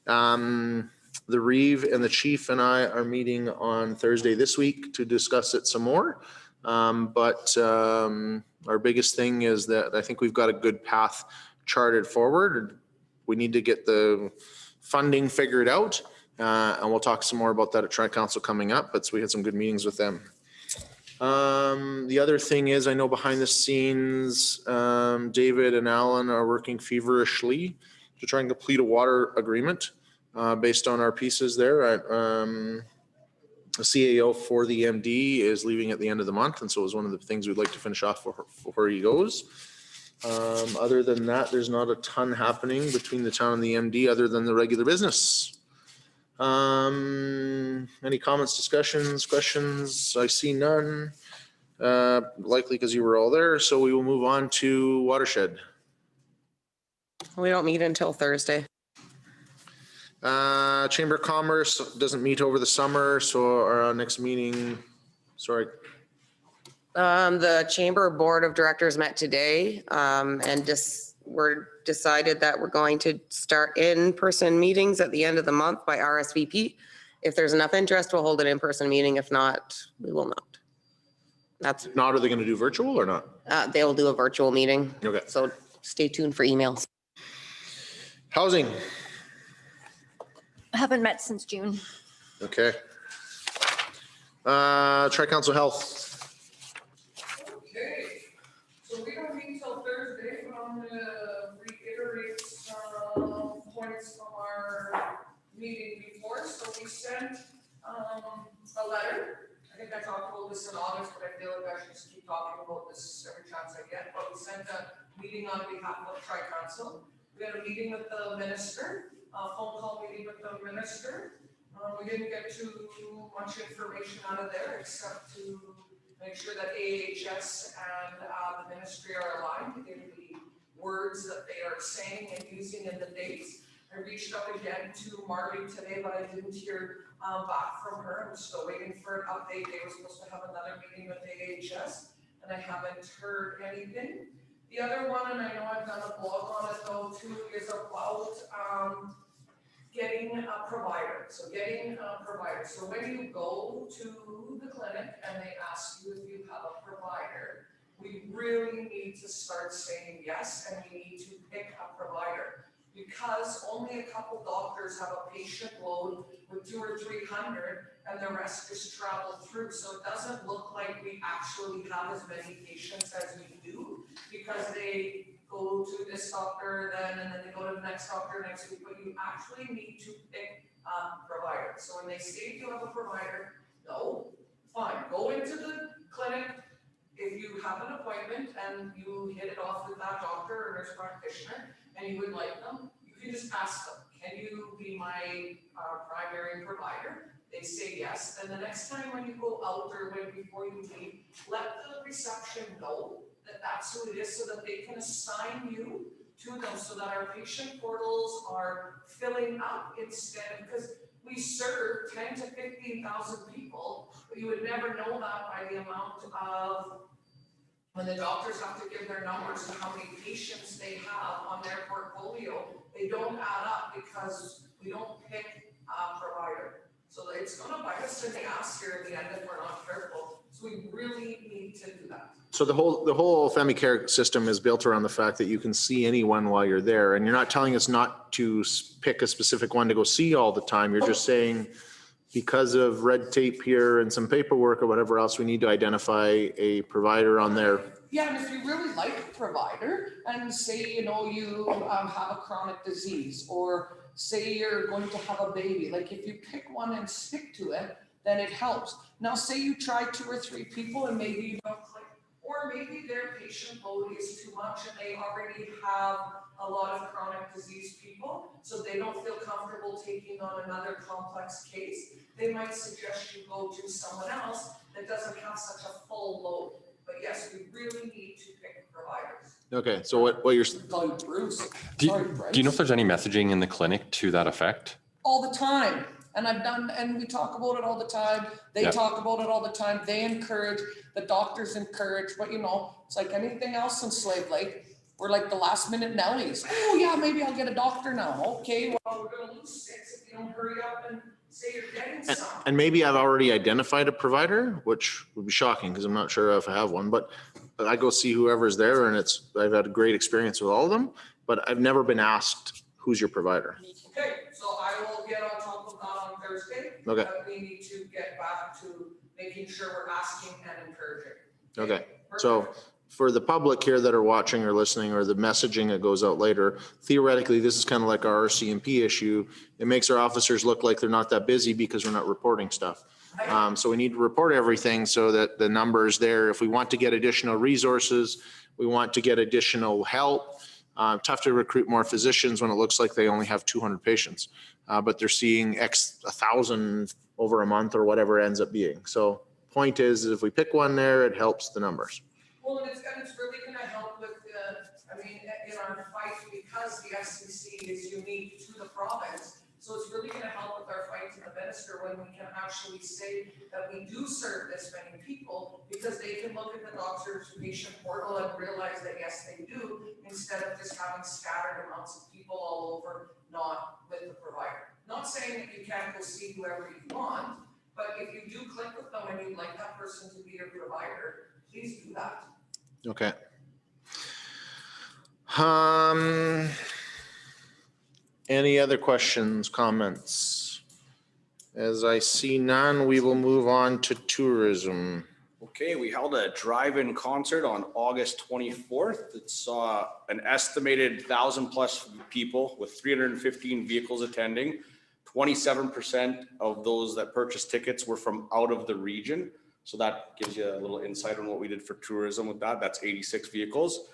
The Reeve and the chief and I are meeting on Thursday this week to discuss it some more. But our biggest thing is that I think we've got a good path charted forward. We need to get the funding figured out, and we'll talk some more about that at Tri-Council coming up, but so we had some good meetings with them. The other thing is, I know behind the scenes, David and Alan are working feverishly to try and complete a water agreement based on our pieces there. The CAO for the MD is leaving at the end of the month, and so it was one of the things we'd like to finish off before he goes. Other than that, there's not a ton happening between the town and the MD other than the regular business. Any comments, discussions, questions? I see none. Likely because you were all there. So we will move on to watershed. We don't meet until Thursday. Chamber of Commerce doesn't meet over the summer. So our next meeting, sorry. The Chamber Board of Directors met today and we're decided that we're going to start in-person meetings at the end of the month by RSVP. If there's enough interest, we'll hold an in-person meeting. If not, we will not. That's not, are they going to do virtual or not? They'll do a virtual meeting. Okay. So stay tuned for emails. Housing. Haven't met since June. Okay. Tri-Council Health. Okay, so we don't meet till Thursday, but I'm gonna reiterate some points from our meeting before. So we sent a letter. I think I talked about this in August, but I feel like I should just keep talking about this every chance I get. But we sent a meeting on behalf of Tri-Council. We had a meeting with the minister, a phone call meeting with the minister. We didn't get too much information out of there except to make sure that AHS and the ministry are aligned in the words that they are saying and using in the dates. I reached out again to Marty today, but I didn't hear back from her. I'm still waiting for an update. They were supposed to have another meeting with AHS, and I haven't heard anything. The other one, and I know I've done a blog on it though too, is about getting a provider. So getting a provider. So when you go to the clinic and they ask you if you have a provider, we really need to start saying yes, and we need to pick a provider. Because only a couple doctors have a patient load with 200 or 300 and the rest just travel through. So it doesn't look like we actually have as many patients as we do because they go to this doctor then and then they go to the next doctor next week, but you actually need to pick a provider. So when they say you have a provider, no, fine, go into the clinic. If you have an appointment and you hit it off with that doctor or nurse practitioner and you would like them, you can just ask them, can you be my primary provider? They say yes. Then the next time when you go out or when before you leave, let the reception know that that's who it is so that they can assign you to them so that our patient portals are filling up instead, because we serve 10 to 15,000 people, but you would never know that by the amount of, when the doctors have to give their numbers and how many patients they have on their portfolio, they don't add up because we don't pick a provider. So it's gonna bite us in the ass here in the end if we're not careful. So we really need to do that. So the whole FemiCare system is built around the fact that you can see anyone while you're there, and you're not telling us not to pick a specific one to go see all the time. You're just saying because of red tape here and some paperwork or whatever else, we need to identify a provider on there. Yeah, and if you really like a provider and say, you know, you have a chronic disease, or say you're going to have a baby, like if you pick one and stick to it, then it helps. Now, say you try 2 or 3 people and maybe you don't click, or maybe their patient load is too much and they already have a lot of chronic disease people, so they don't feel comfortable taking on another complex case. They might suggest you go to someone else that doesn't have such a full load. But yes, we really need to pick providers. Okay, so what you're, Call you Bruce. Do Sorry, you Bryce. know if there's any messaging in the clinic to that effect? All the time. And I've done, and we talk about it all the time. They Yeah. talk about it all the time. They encourage, the doctors encourage, but you know, it's like anything else in Slave Lake. We're like the last minute Nellies. Oh yeah, maybe I'll get a doctor now. Okay, well, we're gonna lose 6 if you don't hurry up and say you're getting some. and maybe I've already identified a provider, which would be shocking because I'm not sure if I have one, but I go see whoever's there and I've had a great experience with all of them, but I've never been asked, who's your provider? Okay, so I will get on top of that on Thursday. Okay. But we need to get back to making sure we're asking and encouraging. Okay, so for the public here that are watching or listening, or the messaging that goes out later, theoretically, this is kind of like our RCMP issue. It makes our officers look like they're not that busy because we're not reporting stuff. So we need to report everything so that the number is there. If we want to get additional resources, we want to get additional help. Tough to recruit more physicians when it looks like they only have 200 patients, but they're seeing 1,000 over a month or whatever it ends up being. So point is if we pick one there, it helps the numbers. Well, and it's really gonna help with in our fight, because the FCC is unique to the province. So it's really gonna help with our fight to the minister when we can actually say that we do serve this many people, because they can look at the doctor's patient portal and realize that yes, they do, instead of just having scattered amounts of people all over, not with the provider. Not saying that you can't go see whoever you want, but if you do click with them and you'd like that person to be your provider, please do that. Okay. Any other questions, comments? As I see none, we will move on to tourism. Okay, we held a drive-in concert on August 24th. It saw an estimated 1,000+ people with 315 vehicles attending. 27% of those that purchased tickets were from out of the region. So that gives you a little insight on what we did for tourism with that. That's 86 vehicles.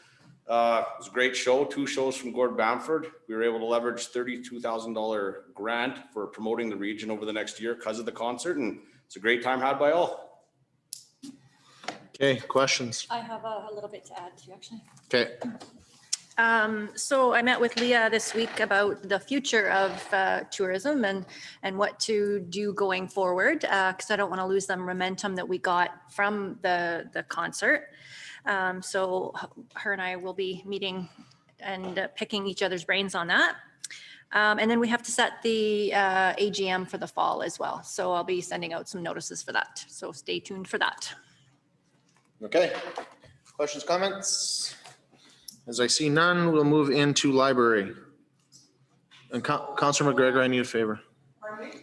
It was a great show, 2 shows from Gord Bamford. We were able to leverage $32,000 grant for promoting the region over the next year because of the concert, and it's a great time had by all. Okay, questions? I have a little bit to add to actually. Okay, So I met with Leah this week about the future of tourism and what to do going forward, because I don't want to lose the momentum that we got from the concert. So her and I will be meeting and picking each other's brains on that. And then we have to set the AGM for the fall as well. So I'll be sending out some notices for that. So stay tuned for that. okay. Questions, comments? As I see none, we'll move into library. And Councilor McGregor, I need a favor. Pardon me?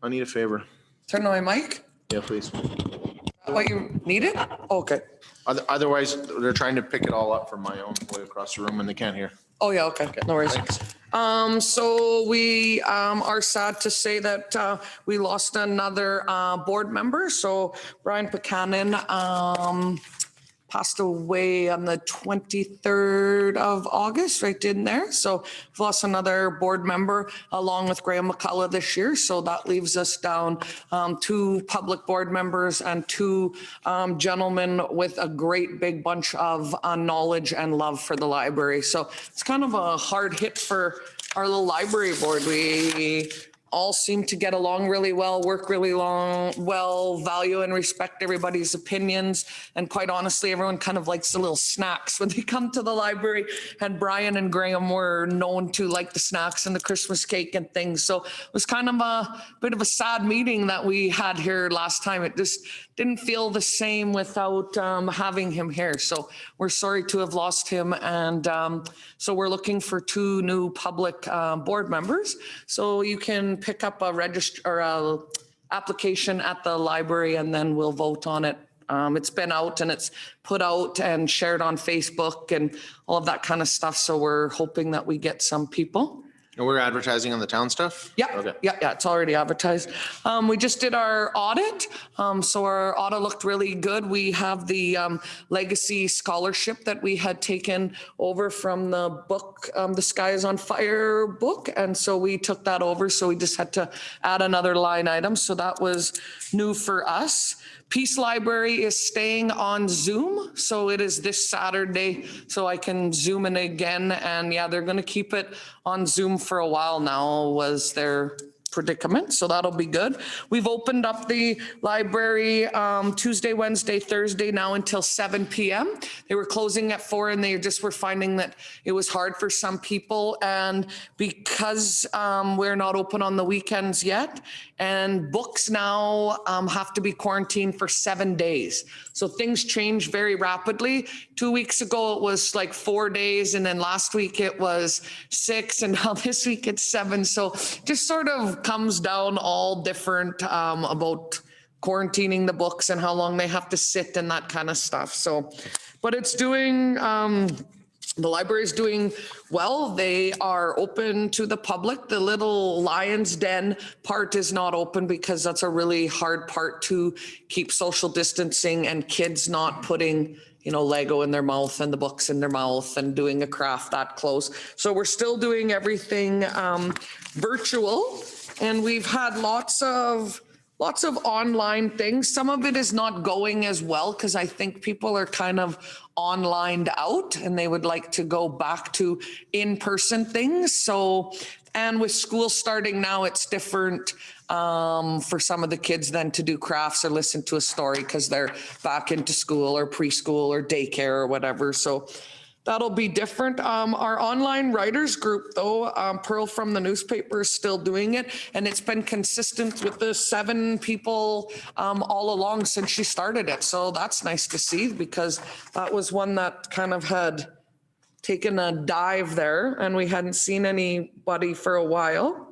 I need a favor. Turn on my mic. Yeah, please. What, you need it? Okay. Otherwise, they're trying to pick it all up from my own way across the room and they can't hear. Oh, yeah, okay, no worries. So we are sad to say that we lost another board member. So Brian Buchanan passed away on the 23rd of August, right in there. So we've lost another board member along with Graham McCullough this year. So that leaves us down 2 public board members and 2 gentlemen with a great big bunch of knowledge and love for the library. So it's kind of a hard hit for our little library board. We all seem to get along really well, work really well, value and respect everybody's opinions. And quite honestly, everyone kind of likes the little snacks when they come to the library. And Brian and Graham were known to like the snacks and the Christmas cake and things. So it was kind of a bit of a sad meeting that we had here last time. It just didn't feel the same without having him here. So we're sorry to have lost him. And so we're looking for 2 new public board members. So you can pick up a application at the library and then we'll vote on it. It's been out and it's put out and shared on Facebook and all of that kind of stuff. So we're hoping that we get some people. And we're advertising on the town stuff? Yeah, Okay. yeah, it's already advertised. We just did our audit. So our audit looked really good. We have the legacy scholarship that we had taken over from the book, The Sky is on Fire book. And so we took that over. So we just had to add another line item. So that was new for us. Peace Library is staying on Zoom. So it is this Saturday. So I can Zoom in again. And yeah, they're going to keep it on Zoom for a while now was their predicament. So that'll be good. We've opened up the library Tuesday, Wednesday, Thursday now until 7 p.m. They were closing at 4 and they just were finding that it was hard for some people. And because we're not open on the weekends yet, and books now have to be quarantined for 7 days. So things change very rapidly. 2 weeks ago, it was like 4 days. And then last week it was 6. And now this week it's 7. So just sort of comes down all different about quarantining the books and how long they have to sit and that kind of stuff. So, but it's doing, the library is doing well. They are open to the public. The little Lion's Den part is not open because that's a really hard part to keep social distancing and kids not putting, you know, Lego in their mouth and the books in their mouth and doing a craft that close. So we're still doing everything virtual, and we've had lots of online things. Some of it is not going as well because I think people are kind of onlined out and they would like to go back to in-person things. So, and with school starting now, it's different for some of the kids then to do crafts or listen to a story because they're back into school or preschool or daycare or whatever. So that'll be different. Our online writers group, though, Pearl from the newspaper is still doing it, and it's been consistent with the 7 people all along since she started it. So that's nice to see because that was one that kind of had taken a dive there, and we hadn't seen anybody for a while.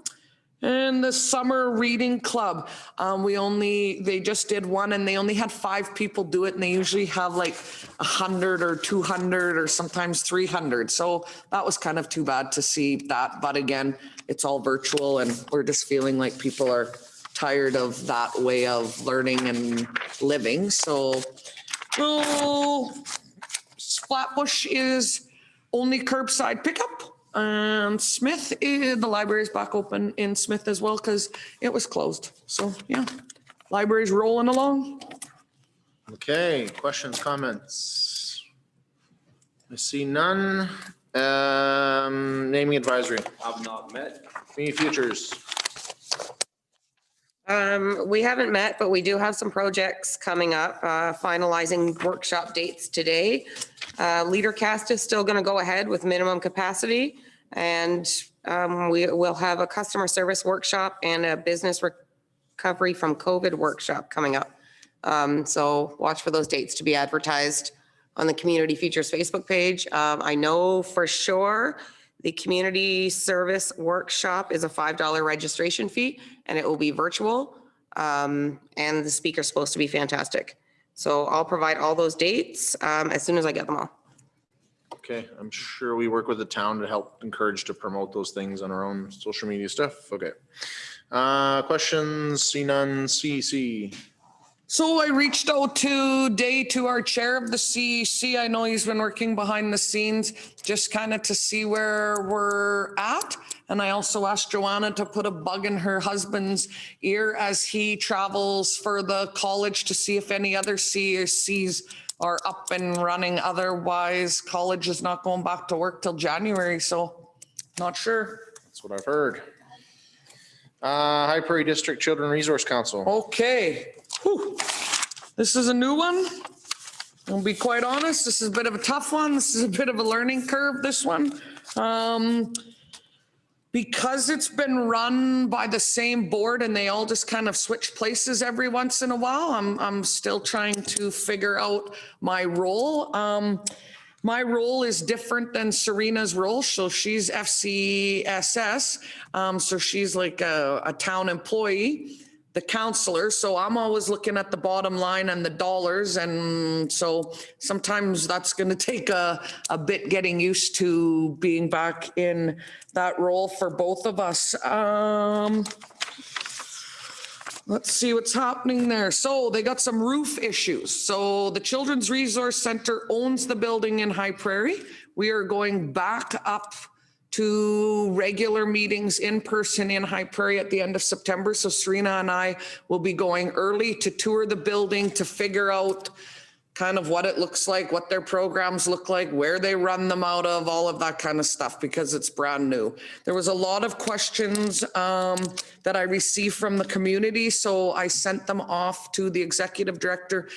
And the summer reading club, they just did one and they only had 5 people do it, and they usually have like 100 or 200 or sometimes 300. So that was kind of too bad to see that. But again, it's all virtual and we're just feeling like people are tired of that way of learning and living. So Flatbush is only curbside pickup. Smith, the library is back open in Smith as well because it was closed. So yeah, library's rolling along. Okay, questions, comments? I see none. Naming advisory, Have not met. community futures. We haven't met, but we do have some projects coming up, finalizing workshop dates today. LeaderCast is still going to go ahead with minimum capacity, and we will have a customer service workshop and a business recovery from COVID workshop coming up. So watch for those dates to be advertised on the Community Futures Facebook page. I know for sure the community service workshop is a $5 registration fee, and it will be virtual. And the speaker's supposed to be fantastic. So I'll provide all those dates as soon as I get them all. Okay, I'm sure we work with the town to help encourage to promote those things on our own social media stuff. Okay. Questions, see none, CC. So I reached out today to our chair of the CEC. I know he's been working behind the scenes, just kind of to see where we're at. And I also asked Joanna to put a bug in her husband's ear as he travels for the college to see if any other CECs are up and running. Otherwise, college is not going back to work till January, so not sure. That's what I've heard. High Prairie District Children Resource Council. Okay. Whew. This is a new one. I'll be quite honest, this is a bit of a tough one. This is a bit of a learning curve, this one. Because it's been run by the same board and they all just kind of switch places every once in a while, I'm still trying to figure out my role. My role is different than Serena's role. So she's FCSS. So she's like a town employee, the counselor. So I'm always looking at the bottom line and the dollars. And so sometimes that's going to take a bit getting used to being back in that role for both of us. Let's see what's happening there. So they got some roof issues. So the Children's Resource Center owns the building in High Prairie. We are going back up to regular meetings in person in High Prairie at the end of September. So Serena and I will be going early to tour the building to figure out kind of what it looks like, what their programs look like, where they run them out of, all of that kind of stuff, because it's brand new. There was a lot of questions that I received from the community, so I sent them off to the executive director,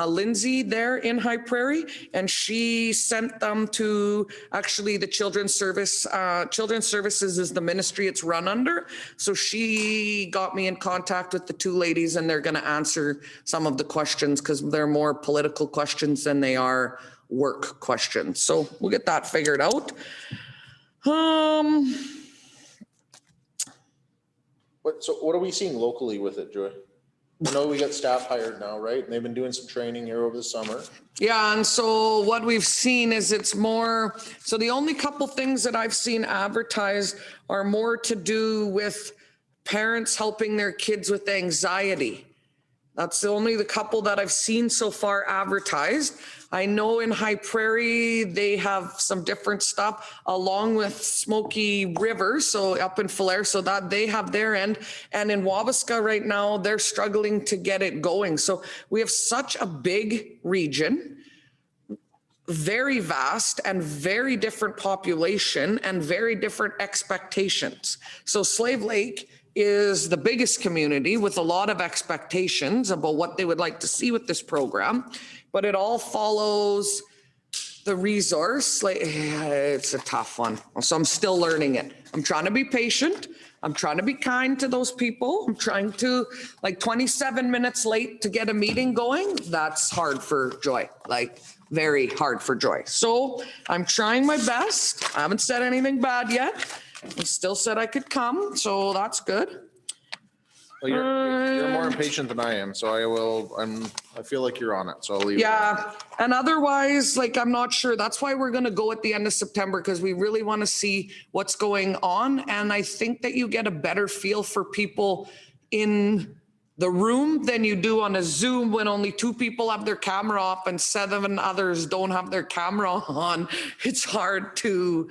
Lindsay, there in High Prairie, and she sent them to actually the Children's Service. Children's Services is the ministry it's run under, so she got me in contact with the two ladies, and they're going to answer some of the questions because they're more political questions than they are work questions. So we'll get that figured out. What are we seeing locally with it, Joy? I know we got staff hired now, right? And they've been doing some training here over the summer. Yeah, and so what we've seen is it's more, so the only couple things that I've seen advertised are more to do with parents helping their kids with anxiety. That's the couple that I've seen so far advertised. I know in High Prairie, they have some different stuff along with Smoky River, so up in Falher, so that they have their end. And in Wabasca right now, they're struggling to get it going. So we have such a big region, very vast and very different population and very different expectations. So Slave Lake is the biggest community with a lot of expectations about what they would like to see with this program, but it all follows the resource. Like, it's a tough one. So I'm still learning it. I'm trying to be patient. I'm trying to be kind to those people. I'm trying to, like 27 minutes late to get a meeting going. That's hard for Joy, like very hard for Joy. So I'm trying my best. I haven't said anything bad yet. I still said I could come, so that's good. Well, you're more impatient than I am, so I feel like you're on it, so I'll leave. Yeah, and otherwise, like, I'm not sure. That's why we're going to go at the end of September, because we really want to see what's going on. And I think that you get a better feel for people in the room than you do on a Zoom when only 2 people have their camera off and 7 others don't have their camera on. It's hard to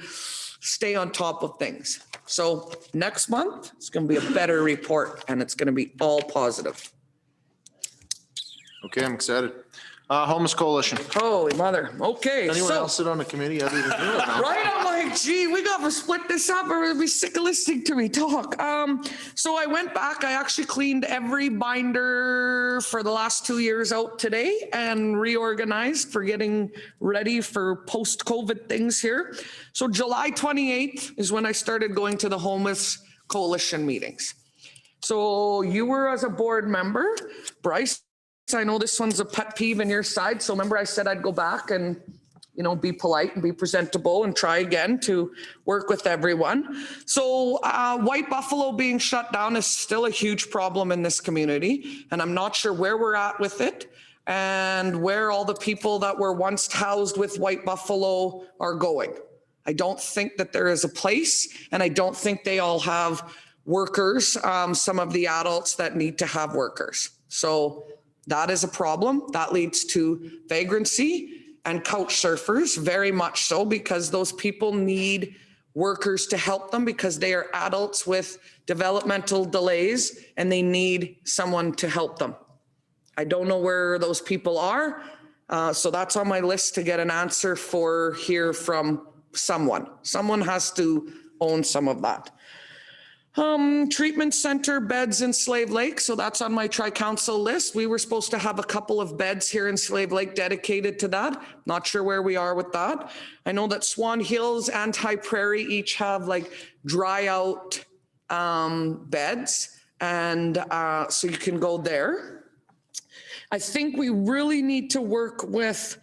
stay on top of things. So next month, it's going to be a better report and it's going to be all positive. Okay, I'm excited. Homeless Coalition. Holy mother. Okay. Anyone else sit on a committee other than you? Right, I'm like, gee, we got to split this up or it'll be sick of listening to me talk. So I went back, I actually cleaned every binder for the last 2 years out today and reorganized for getting ready for post-COVID things here. So July 28th is when I started going to the Homeless Coalition meetings. So you were as a board member, Bryce. I know this one's a pet peeve in your side. So remember I said I'd go back and, be polite and be presentable and try again to work with everyone. So White Buffalo being shut down is still a huge problem in this community. And I'm not sure where we're at with it and where all the people that were once housed with White Buffalo are going. I don't think that there is a place, and I don't think they all have workers, some of the adults that need to have workers. So That is a problem. That leads to vagrancy and couch surfers, very much so, because those people need workers to help them because they are adults with developmental delays and they need someone to help them. I don't know where those people are. So that's on my list to get an answer for here from someone. Someone has to own some of that. Treatment center beds in Slave Lake. So that's on my tri-council list. We were supposed to have a couple of beds here in Slave Lake dedicated to that. Not sure where we are with that. I know that Swan Hills and High Prairie each have like dry out beds. And so you can go there. I think we really need to work with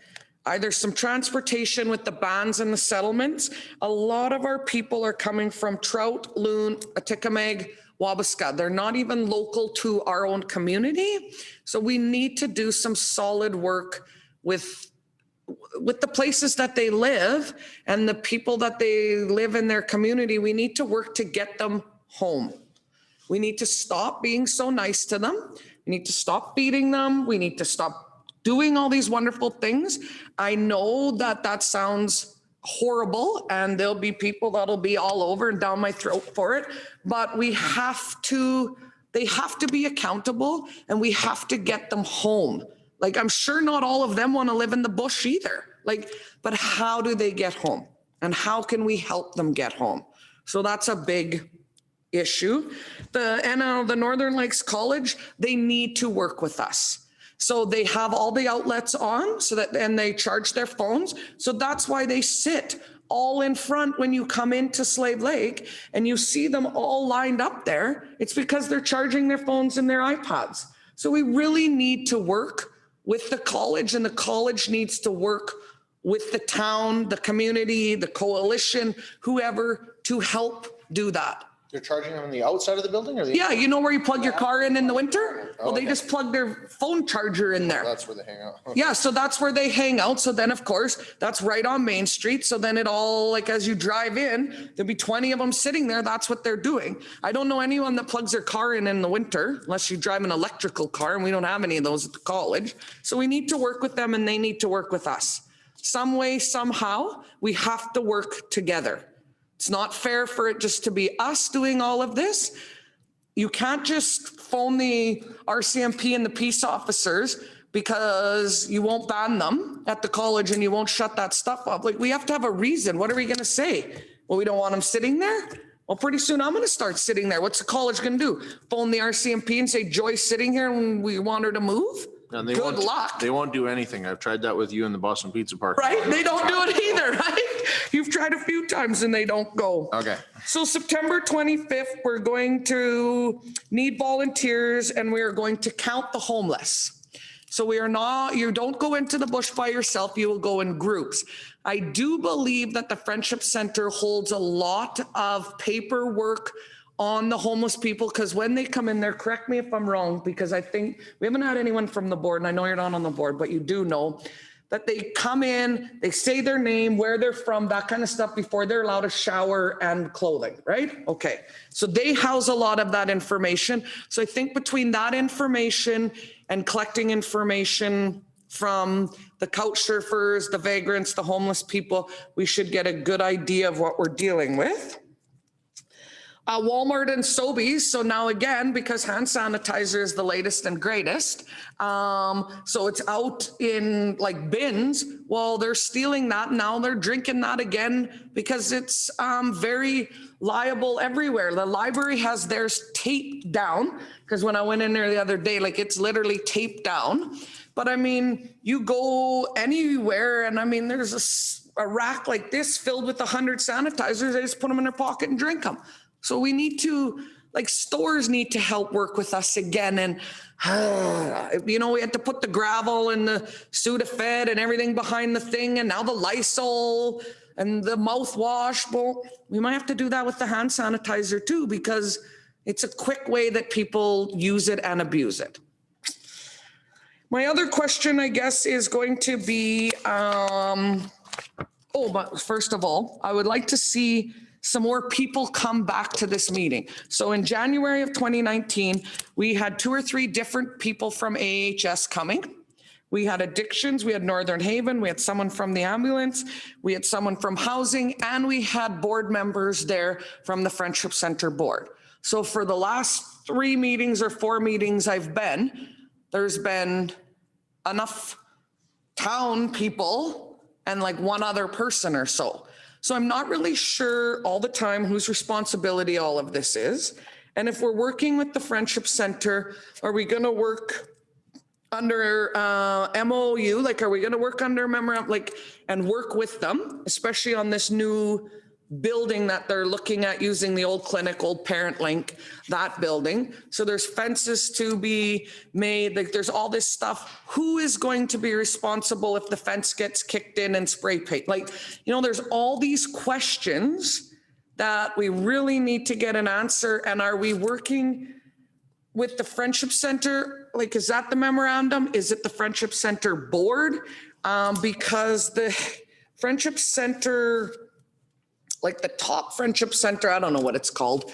either some transportation with the bands and the settlements. A lot of our people are coming from Trout, Loon, Atikamekw, Wabasca. They're not even local to our own community. So we need to do some solid work with the places that they live and the people that they live in their community. We need to work to get them home. We need to stop being so nice to them. We need to stop beating them. We need to stop doing all these wonderful things. I know that that sounds horrible and there'll be people that'll be all over and down my throat for it, but they have to be accountable and we have to get them home. Like, I'm sure not all of them want to live in the bush either. Like, but how do they get home? And how can we help them get home? So that's a big issue. The Northern Lakes College, they need to work with us. So they have all the outlets on so that, and they charge their phones. So that's why they sit all in front when you come into Slave Lake and you see them all lined up there. It's because they're charging their phones and their iPads. So we really need to work with the college, and the college needs to work with the town, the community, the coalition, whoever, to help do that. They're charging them on the outside of the building or the? Yeah, you know where you plug your car in the winter? Oh, Well, they okay. just plug their phone charger in there. That's where they hang out. Yeah, so that's where they hang out. So then, of course, that's right on Main Street. So then it all, like, as you drive in, there'll be 20 of them sitting there. That's what they're doing. I don't know anyone that plugs their car in the winter, unless you drive an electrical car, and we don't have any of those at the college. So we need to work with them and they need to work with us. Some way, somehow, we have to work together. It's not fair for it just to be us doing all of this. You can't just phone the RCMP and the peace officers because you won't ban them at the college and you won't shut that stuff up. Like, we have to have a reason. What are we going to say? Well, we don't want them sitting there. Well, pretty soon I'm going to start sitting there. What's the college going to do? Phone the RCMP and say, Joy's sitting here and we want her to move? And they Good won't, luck. They won't do anything. I've tried that with you in the Boston Pizza Park. Right? They don't do it either, right? You've tried a few times and they don't go. Okay. So September 25th, we're going to need volunteers and we are going to count the homeless. So we are not, you don't go into the bush by yourself, you will go in groups. I do believe that the Friendship Center holds a lot of paperwork on the homeless people, because when they come in there, correct me if I'm wrong, because I think we haven't had anyone from the board, and I know you're not on the board, but you do know that they come in, they say their name, where they're from, that kind of stuff before they're allowed a shower and clothing, right? Okay, so they house a lot of that information. So I think between that information and collecting information from the couch surfers, the vagrants, the homeless people, we should get a good idea of what we're dealing with. Walmart and Sobeys. So now again, because hand sanitizer is the latest and greatest, so it's out in like bins. Well, they're stealing that. Now they're drinking that again because it's very liable everywhere. The library has theirs taped down, because when I went in there the other day, like, it's literally taped down. But I mean, you go anywhere and I mean, there's a rack like this filled with 100 sanitizers. They just put them in their pocket and drink them. So we need to, like, stores need to help work with us again. And, you know, we had to put the gravel and the Sudafed and everything behind the thing. And now the Lysol and the mouthwash. Well, we might have to do that with the hand sanitizer too, because it's a quick way that people use it and abuse it. My other question, I guess, is going to be, but first of all, I would like to see some more people come back to this meeting. So in January of 2019, we had 2 or 3 different people from AHS coming. We had addictions, we had Northern Haven, we had someone from the ambulance, we had someone from housing, and we had board members there from the Friendship Center board. So for the last 3 meetings or 4 meetings I've been, there's been enough town people and like 1 other person or so. So I'm not really sure all the time whose responsibility all of this is. And if we're working with the Friendship Center, are we going to work under MOU? Like, are we going to work under memorandum, like, and work with them, especially on this new building that they're looking at using the old clinic, old Parent Link, that building. So there's fences to be made, like there's all this stuff. Who is going to be responsible if the fence gets kicked in and spray paint? Like, you know, there's all these questions that we really need to get an answer. And are we working with the Friendship Center? Like, is that the memorandum? Is it the Friendship Center board? Because the Friendship Center, like the top Friendship Center, I don't know what it's called,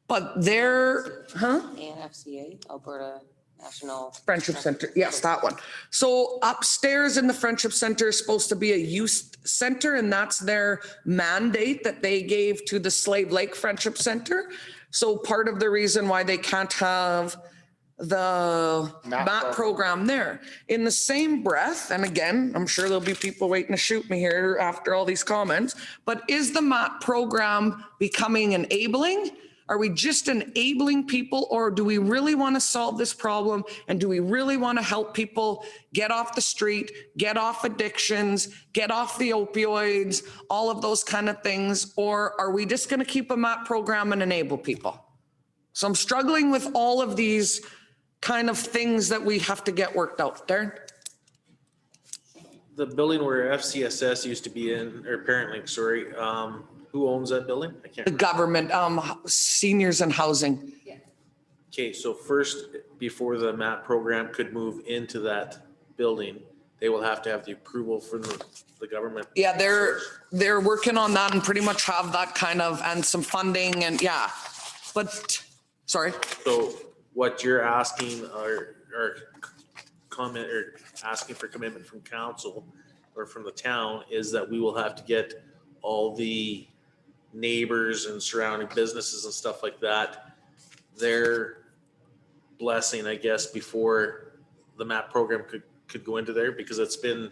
but they're, ANFCA, Alberta National Friendship Center, yes, that one. So upstairs in the Friendship Center is supposed to be a youth center, and that's their mandate that they gave to the Slave Lake Friendship Center. So part of the reason why they can't have the MAT program there. In the same breath, and again, I'm sure there'll be people waiting to shoot me here after all these comments, but is the MAT program becoming enabling? Are we just enabling people, or do we really want to solve this problem? And do we really want to help people get off the street, get off addictions, get off the opioids, all of those kind of things? Or are we just going to keep a MAT program and enable people? So I'm struggling with all of these kind of things that we have to get worked out. Darren? The building where FCSS used to be in, or Parent Link, sorry, who owns that building? I can't The remember. government, seniors and housing. Okay, so first, before the MAP program could move into that building, they will have to have the approval from the government. Yeah, they're working on that and pretty much have that kind of, and some funding and yeah. But, sorry. So what you're asking or comment or asking for commitment from council or from the town is that we will have to get all the neighbors and surrounding businesses and stuff like that, their blessing, I guess, before the MAP program could go into there, because it's been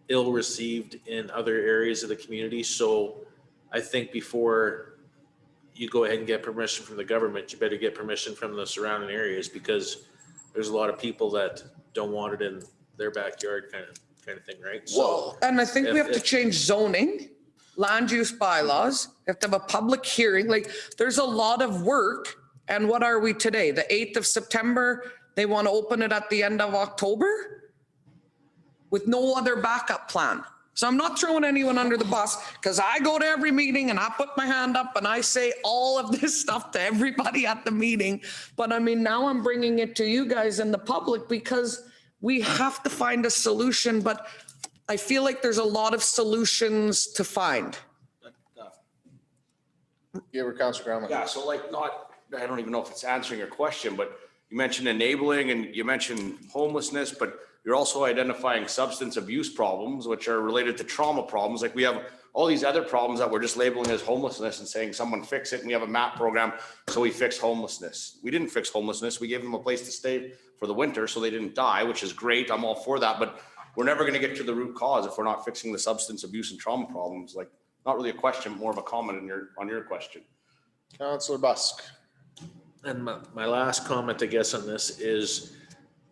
ill received in other areas of the community. So I think before you go ahead and get permission from the government, you better get permission from the surrounding areas, because there's a lot of people that don't want it in their backyard kind of thing, right? Well, and I think we have to change zoning, land use bylaws. We have to have a public hearing. Like, there's a lot of work. And what are we today? The 8th of September, they want to open it at the end of October with no other backup plan. So I'm not throwing anyone under the bus, because I go to every meeting and I put my hand up and I say all of this stuff to everybody at the meeting. But I mean, now I'm bringing it to you guys and the public, because we have to find a solution. But I feel like there's a lot of solutions to find. Yeah, we're Councilor Graham. Yeah, so like I don't even know if it's answering your question, but you mentioned enabling and you mentioned homelessness, but you're also identifying substance abuse problems, which are related to trauma problems. Like, we have all these other problems that we're just labeling as homelessness and saying someone fix it. And we have a MAP program, so we fix homelessness. We didn't fix homelessness. We gave them a place to stay for the winter so they didn't die, which is great. I'm all for that. But we're never going to get to the root cause if we're not fixing the substance abuse and trauma problems. Like, not really a question, more of a comment on your question. Councilor Busk. And my last comment, I guess, on this is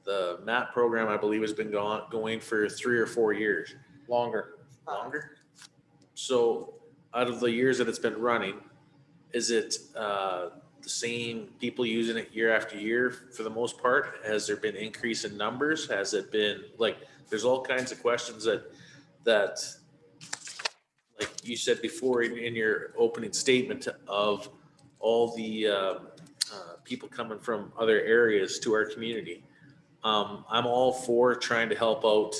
the MAP program, I believe, has been going for 3 or 4 years. Longer. Longer? So out of the years that it's been running, is it the same people using it year after year for the most part? Has there been increase in numbers? Has it been, like, there's all kinds of questions that like you said before in your opening statement, of all the people coming from other areas to our community. I'm all for trying to help out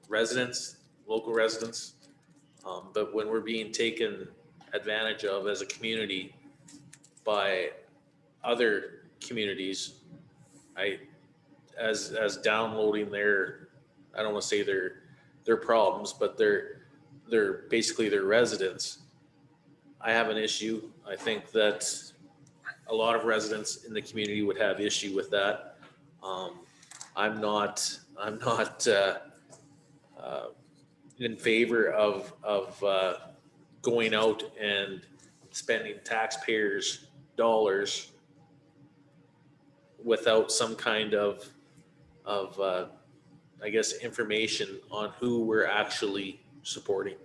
residents, local residents, But when we're being taken advantage of as a community by other communities, as downloading I don't want to say their problems, but they're basically their residents. I have an issue. I think that a lot of residents in the community would have issue with that. I'm not in favor of going out and spending taxpayers' dollars without some kind of I guess, information on who we're actually supporting.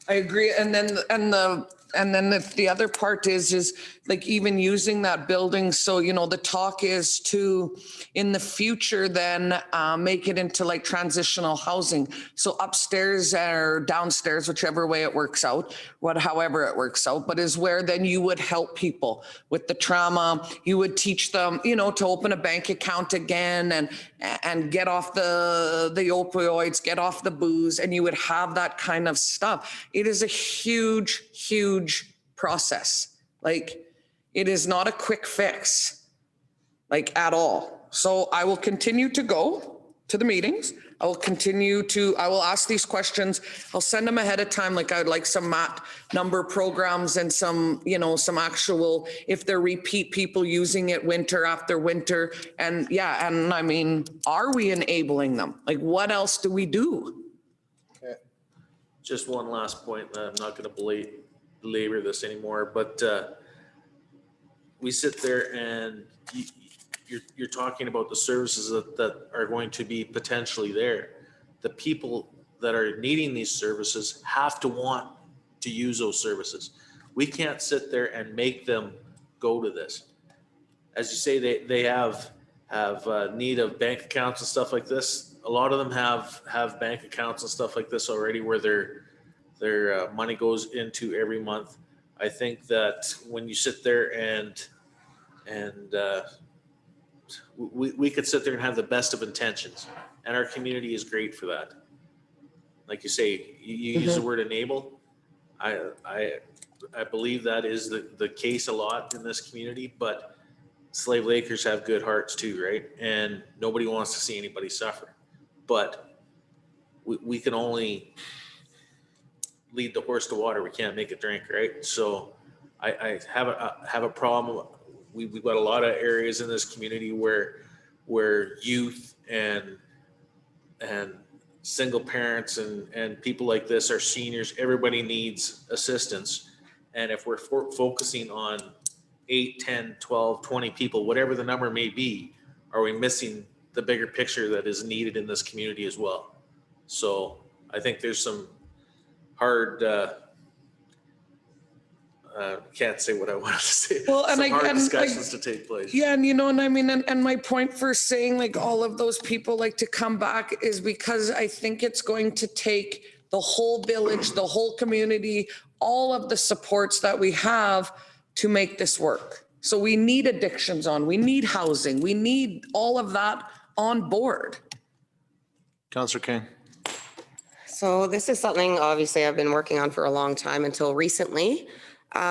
I agree. And then the other part is like even using that building. So, you know, the talk is to, in the future, then make it into like transitional housing. So upstairs or downstairs, whichever way it works out, however it works out, but is where then you would help people with the trauma. You would teach them, you know, to open a bank account again and get off the opioids, get off the booze, and you would have that kind of stuff. It is a huge, huge process. Like, it is not a quick fix, like at all. So I will continue to go to the meetings. I will ask these questions. I'll send them ahead of time. Like, I would like some MAT number programs and some, you know, some actual, if they're repeat people using it winter after winter. And yeah, and I mean, are we enabling them? Like, what else do we do? Just one last point. I'm not going to belabor this anymore, but we sit there and you're talking about the services that are going to be potentially there. The people that are needing these services have to want to use those services. We can't sit there and make them go to this. As you say, they have need of bank accounts and stuff like this. A lot of them have bank accounts and stuff like this already where their money goes into every month. I think that when you sit there and we could sit there and have the best of intentions, and our community is great for that. Like you say, you use the word enable. I believe that is the case a lot in this community, but Slave Lakers have good hearts too, right? And nobody wants to see anybody suffer. But we can only lead the horse to water. We can't make it drink, right? So I have a problem. We've got a lot of areas in this community where youth and single parents and people like this are seniors. Everybody needs assistance. And if we're focusing on 8, 10, 12, 20 people, whatever the number may be, are we missing the bigger picture that is needed in this community as well? So I think there's some hard, can't say what I wanted to say. Well, and some hard and discussions to take place. Yeah, and you know, and I mean, and my point for saying like all of those people like to come back is because I think it's going to take the whole village, the whole community, all of the supports that we have to make this work. So we need addictions we need housing, we need all of that on board. Councillor King. So this is something obviously I've been working on for a long time until recently. You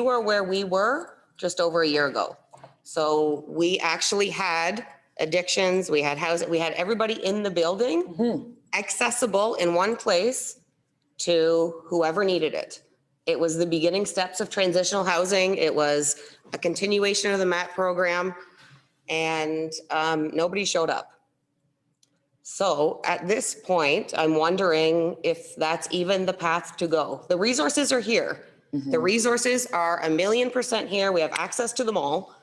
are where we were just over a year ago. So we actually had addictions, we had housing, we had everybody in the building, accessible in one place to whoever needed it. It was the beginning steps of transitional housing. It was a continuation of the MAT program, and nobody showed up. So at this point, I'm wondering if that's even the path to go. The resources are here. The resources are 1,000,000% here. We have access to them all.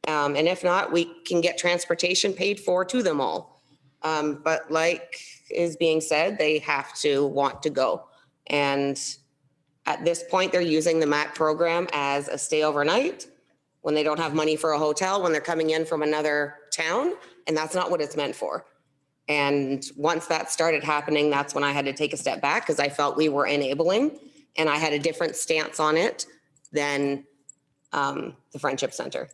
And if not, we can get transportation paid for to them all. But like is being said, they have to want to go. And at this point, they're using the MAT program as a stay overnight when they don't have money for a hotel, when they're coming in from another town, and that's not what it's meant for. And once that started happening, that's when I had to take a step back because I felt we were enabling and I had a different stance on it than the Friendship Center.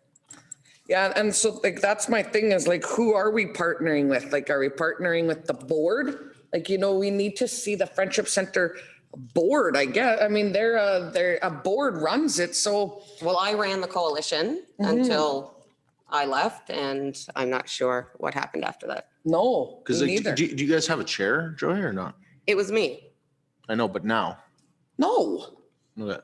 Yeah, and so like that's my thing is like, who are we partnering with? Like, are we partnering with the board Like, we need to see the Friendship Center board, I guess. I mean, they're a board runs it, so. Well, I ran the coalition until I left, and I'm not sure what happened after that. No, Because me neither. do you guys have a chair, Joey, or not? It was me. I know, but now. No, Okay.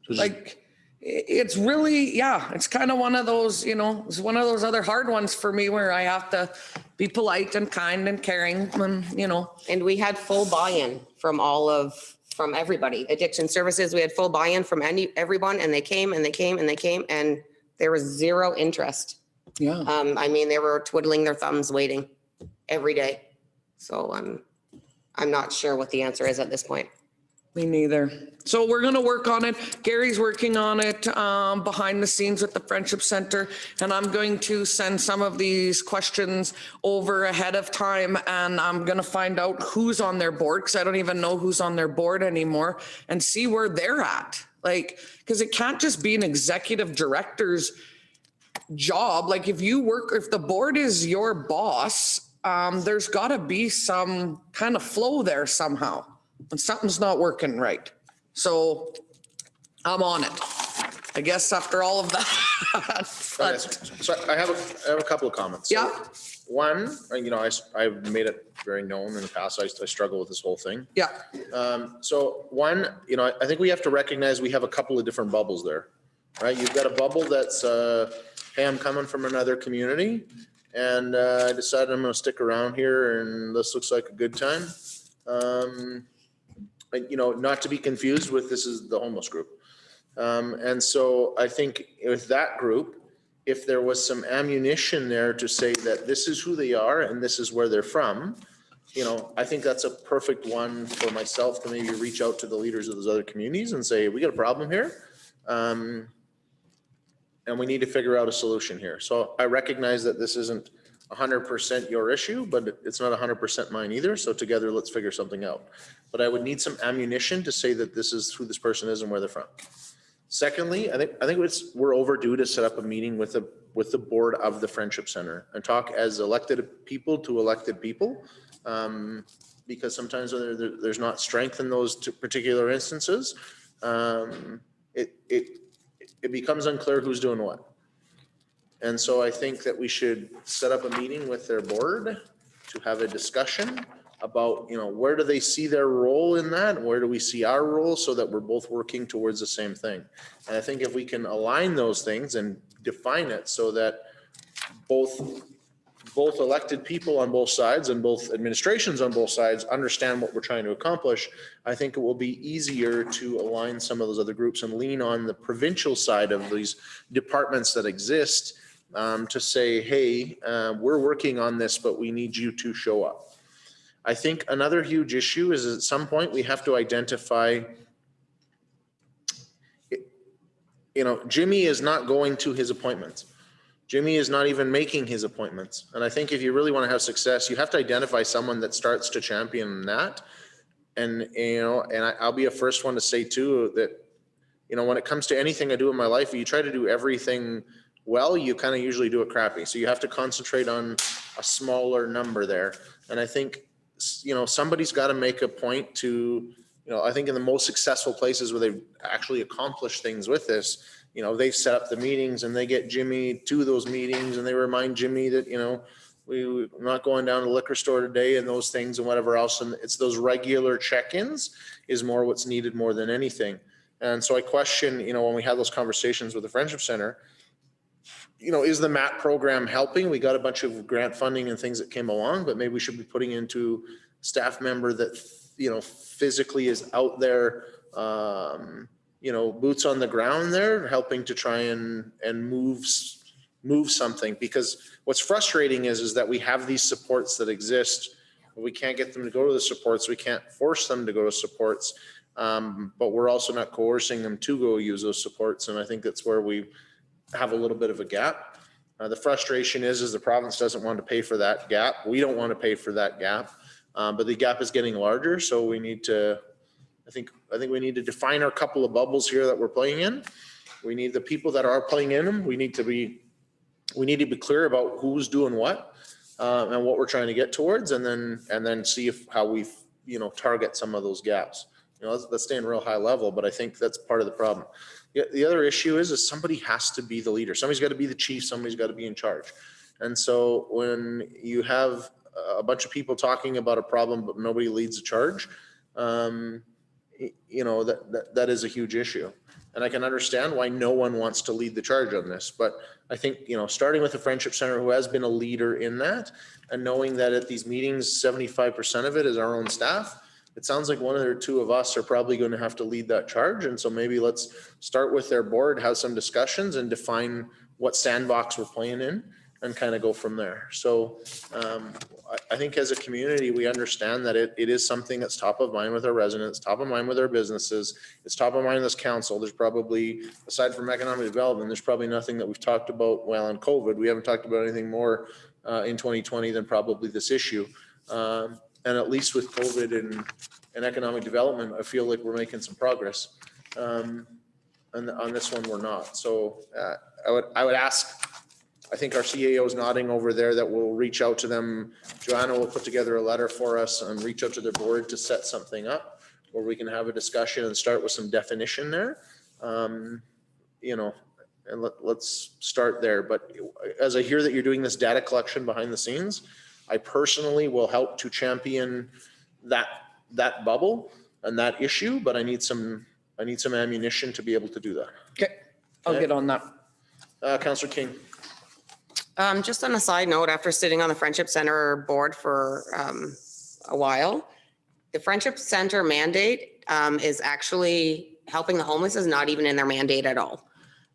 So just- like, it's really, yeah, it's kind of one of those, it's one of those other hard ones for me where I have to be polite and kind and caring and, And we had full buy-in from everybody. Addiction Services, we had full buy-in from everyone, and they came and they came and they came, and there was zero interest. yeah. I mean, they were twiddling their thumbs waiting every day. So I'm not sure what the answer is at this point. Me neither. So we're going to work on it. Gary's working on it behind the scenes with the Friendship Center. And I'm going to send some of these questions over ahead of time. And I'm going to find out who's on their board, because I don't even know who's on their board anymore, and see where they're at. Like, because it can't just be an executive director's job. Like, if the board is your boss, there's got to be some kind of flow there somehow. And something's not working right. So I'm on it, I guess, after all of that. But, So I have a couple of comments. yeah, One, I've made it very known in the past, I struggle with this whole thing. yeah, So one, I think we have to recognize we have a couple of different bubbles there, right? You've got a bubble that's, hey, I'm coming from another community and I decided I'm going to stick around here and this looks like a good time. Not to be confused with, this is the homeless group. And so I think with that group, if there was some ammunition there to say that this is who they are and this is where they're from, I think that's a perfect one for myself to maybe reach out to the leaders of those other communities and say, we got a problem here. And we need to figure out a solution here. So I recognize that this isn't 100% your issue, but it's not 100% mine either. So together, let's figure something out. But I would need some ammunition to say that this is who this person is and where they're from. Secondly, I think we're overdue to set up a meeting with the board of the Friendship Center and talk as elected people to elected people. Because sometimes there's not strength in those particular instances. It becomes unclear who's doing what. And so I think that we should set up a meeting with their board to have a discussion about, where do they see their role in that? And where do we see our role so that we're both working towards the same thing? And I think if we can align those things and define it so that both elected people on both sides and both administrations on both sides understand what we're trying to accomplish, I think it will be easier to align some of those other groups and lean on the provincial side of these departments that exist to say, hey, we're working on this, but we need you to show up. I think another huge issue is at some point we have to identify, Jimmy is not going to his appointments. Jimmy is not even making his appointments. And I think if you really want to have success, you have to identify someone that starts to champion that. And, I'll be a first one to say too, that, when it comes to anything I do in my life, you try to do everything well, you kind of usually do it crappy. So you have to concentrate on a smaller number there. And I think, somebody's got to make a point to, I think in the most successful places where they've actually accomplished things with this, they've set up the meetings and they get Jimmy to those meetings and they remind Jimmy that, we're not going down to the liquor store today and those things and whatever else. And it's those regular check-ins is more what's needed more than anything. And so I question, when we had those conversations with the Friendship Center, is the MAT program helping? We got a bunch of grant funding and things that came along, but maybe we should be putting into staff member that, physically is out there, boots on the ground there, helping to try and move something. Because what's frustrating is that we have these supports that exist, but we can't get them to go to the supports. We can't force them to go to supports, but we're also not coercing them to go use those supports. And I think that's where we have a little bit of a gap. The frustration is the province doesn't want to pay for that gap. We don't want to pay for that gap, but the gap is getting larger. So we need to, I think we need to define our couple of bubbles here that we're playing in. We need the people that are playing in them. We need to be clear about who's doing what. and what we're trying to get towards, and then see how we, target some of those gaps. Let's stay in real high level, but I think that's part of the problem. The other issue is somebody has to be the leader. Somebody's got to be the chief. Somebody's got to be in charge. And so when you have a bunch of people talking about a problem, but nobody leads a charge, that is a huge issue. And I can understand why no one wants to lead the charge on this, but I think, starting with the Friendship Center, who has been a leader in that, and knowing that at these meetings, 75% of it is our own staff, it sounds like one or two of us are probably going to have to lead that charge. And so maybe let's start with their board, have some discussions, and define what sandbox we're playing in, and kind of go from there. So I think as a community, we understand that it is something that's top of mind with our residents, top of mind with our businesses. It's top of mind with this council. There's probably, aside from economic development, there's probably nothing that we've talked about while on COVID. We haven't talked about anything more in 2020 than probably this issue. And at least with COVID and economic development, I feel like we're making some progress. And on this one, we're not. So I would ask, I think our CAO is nodding over there, that we'll reach out to them. Joanna will put together a letter for us and reach out to their board to set something up where we can have a discussion and start with some definition there. And let's start there. But as I hear that you're doing this data collection behind the scenes, I personally will help to champion that bubble and that issue, but I need some ammunition to be able to do that. Okay, I'll get on that. Councillor King. Just on a side note, after sitting on the Friendship Center board for a while, the Friendship Center mandate is actually helping the homeless is not even in their mandate at all.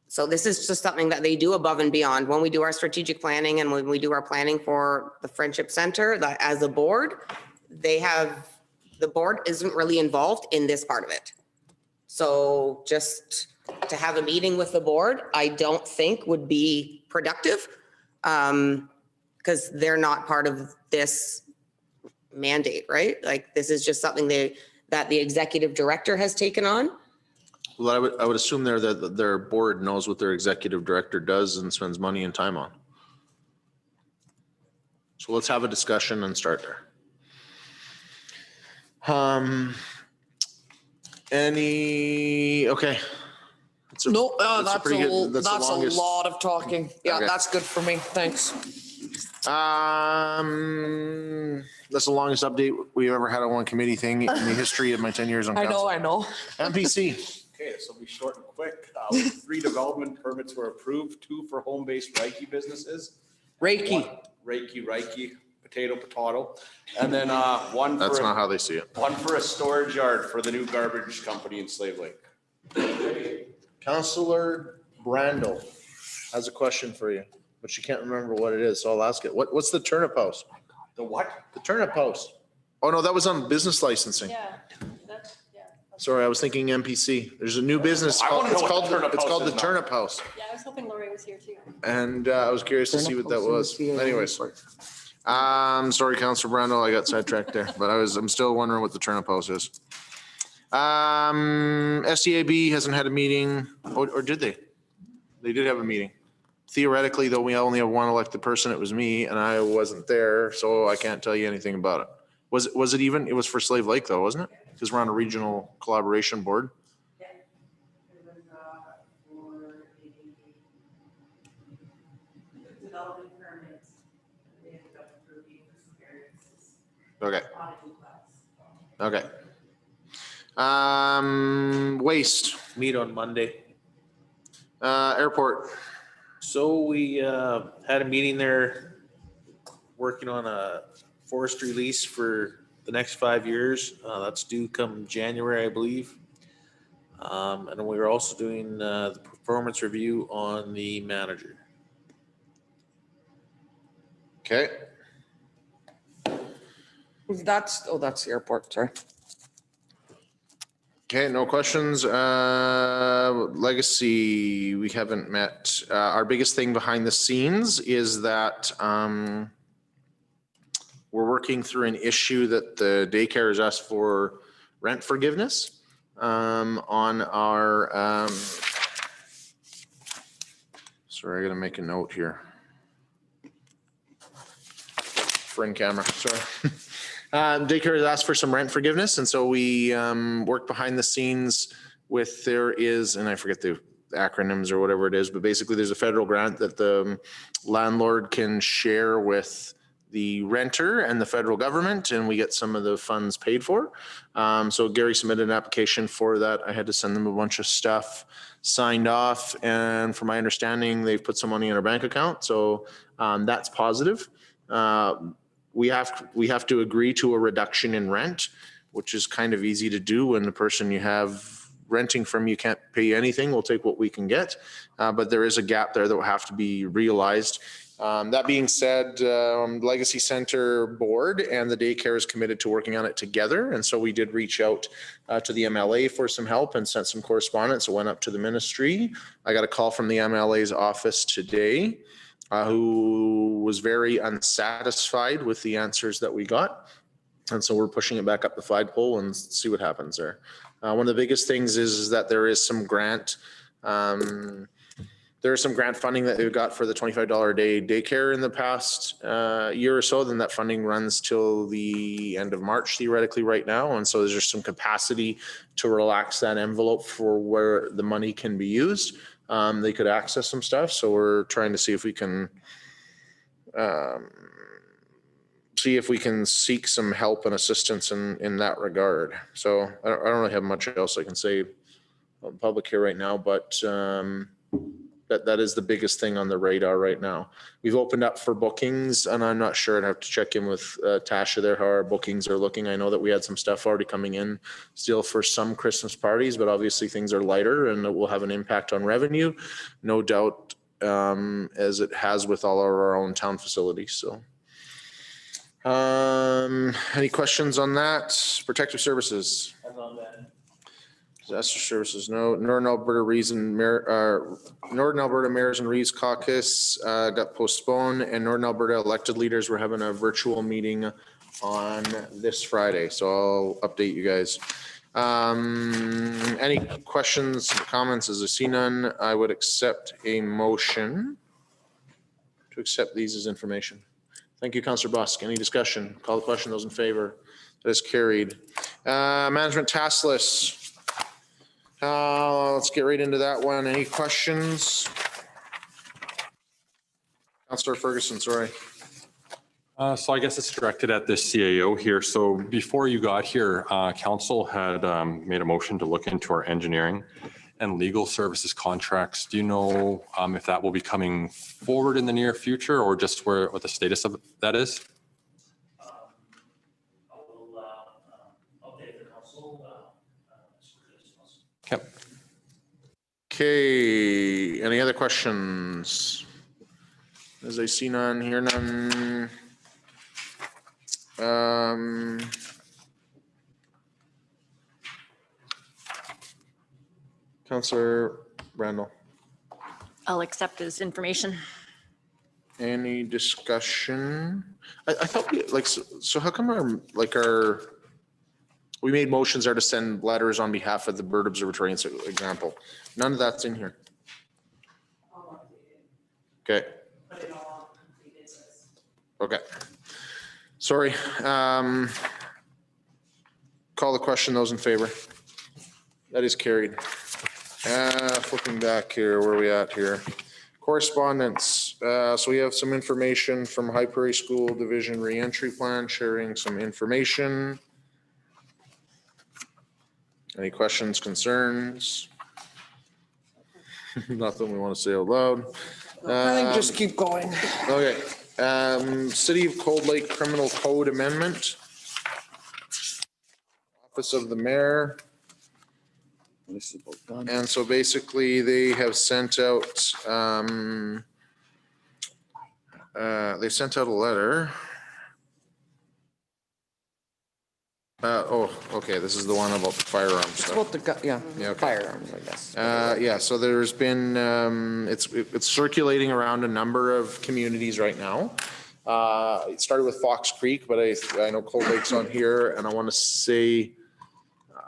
So this is just something that they do above and beyond. When we do our strategic planning and when we do our planning for the Friendship Center, that as a board, the board isn't really involved in this part of it. So just to have a meeting with the board, I don't think would be productive. Because they're not part of this mandate, right? Like this is just something that the executive director has taken on. Well, I would assume that their board knows what their executive director does and spends money and time on. So let's have a discussion and start there. Okay. No, that's pretty good- that's the a longest- lot of talking. Yeah, Okay. that's good for me. Thanks. That's the longest update we've ever had on one committee thing in the history of my 10 years on council. I know. MPC. Okay, this will be short and quick. 3 development permits were approved, 2 for home-based Reiki businesses. Reiki. Reiki, potato. And then one That's for, not how they see it. one for a storage yard for the new garbage company in Slave Lake. Councillor Brandel has a question for you, but she can't remember what it is, so I'll ask it. What's the turnip house? The what? The turnip house. Oh, no, that was on business licensing. Yeah. Sorry, I was thinking MPC. There's a new business. I wanna know what the turnip It's house called is the now. Turnip House. Yeah, I was hoping Lori was here too. And I was curious to see what that was. Anyways. Sorry, Councillor Brandel, I got sidetracked there, but I'm still wondering what the turnip house is. SDAB hasn't had a meeting, or did they? They did have a meeting. Theoretically, though, we only have one elected person. It was me, and I wasn't there, so I can't tell you anything about it. Was it even? It was for Slave Lake, though, wasn't it? Because we're on a regional collaboration board. Okay. Okay. Waste. Meet on Monday. Airport. So we had a meeting there, working on a forestry lease for the next 5 years. That's due come January, I believe. And we were also doing the performance review on the manager. Okay. That's the airport, sorry. Okay, no questions. Legacy, we haven't met. Our biggest thing behind the scenes is that we're working through an issue that the daycare has asked for rent forgiveness on our, sorry, I gotta make a note here. for in camera, sorry. Daycare has asked for some rent forgiveness, and so we work behind the scenes with, there is, and I forget the acronyms or whatever it is, but basically there's a federal grant that the landlord can share with the renter and the federal government, and we get some of the funds paid for. So Gary submitted an application for that. I had to send them a bunch of stuff signed off, and from my understanding, they've put some money in our bank account. So that's positive. We have to agree to a reduction in rent, which is kind of easy to do when the person you have renting from you can't pay anything. We'll take what we can get, but there is a gap there that will have to be realized. That being said, Legacy Center Board and the daycare is committed to working on it together. And so we did reach out to the MLA for some help and sent some correspondence. It went up to the ministry. I got a call from the MLA's office today, who was very unsatisfied with the answers that we got. And so we're pushing it back up the flagpole and see what happens there. One of the biggest things is that there is some grant. There is some grant funding that they've got for the $25 a day daycare in the past year or so. Then that funding runs till the end of March theoretically right now. And so there's just some capacity to relax that envelope for where the money can be used. They could access some stuff. So we're trying to see if we can seek some help and assistance in that regard. So I don't really have much else I can say on public here right now, but that is the biggest thing on the radar right now. We've opened up for bookings, and I'm not sure. I'd have to check in with Tasha there how our bookings are looking. I know that we had some stuff already coming in still for some Christmas parties, but obviously things are lighter and it will have an impact on revenue, no doubt, as it has with all of our own town facilities. So any questions on that? Protective services. Disaster services, no. Northern Alberta Mayors and Reeves Caucus got postponed, and Northern Alberta elected leaders were having a virtual meeting on this Friday. So I'll update you guys. Any questions, comments? As I see none, I would accept a motion to accept these as information. Thank you, Councillor Busk. Any discussion? Call the question. Those in favor? That is carried. Management task list. Let's get right into that one. Any questions? Councillor Ferguson, sorry. So I guess it's directed at the CAO here. So before you got here, council had made a motion to look into our engineering and legal services contracts. Do you know if that will be coming forward in the near future, or just what the status of that is? I will update the council as quickly as possible. Okay. Okay, any other questions? As I see none, hear none. Councillor Randall. I'll accept as information. Any discussion? I thought we, like, so how come we made motions there to send letters on behalf of the Bird Observatory, example. None of that's in here. Okay. Okay. Sorry. Call the question. Those in favor? That is carried. Flipping back here, where are we at here? Correspondence. So we have some information from High Prairie School Division Reentry Plan, sharing some information. Any questions, concerns? Nothing we want to say out loud. I think just keep going. Okay. City of Cold Lake Criminal Code Amendment. Office of the Mayor. And so basically they have sent out, they sent out a letter. Okay, this is the one about the firearms It's stuff. about the, yeah, okay. firearms, I guess. Yeah, so there's been, it's circulating around a number of communities right now. It started with Fox Creek, but I know Cold Lake's on here, and I want to say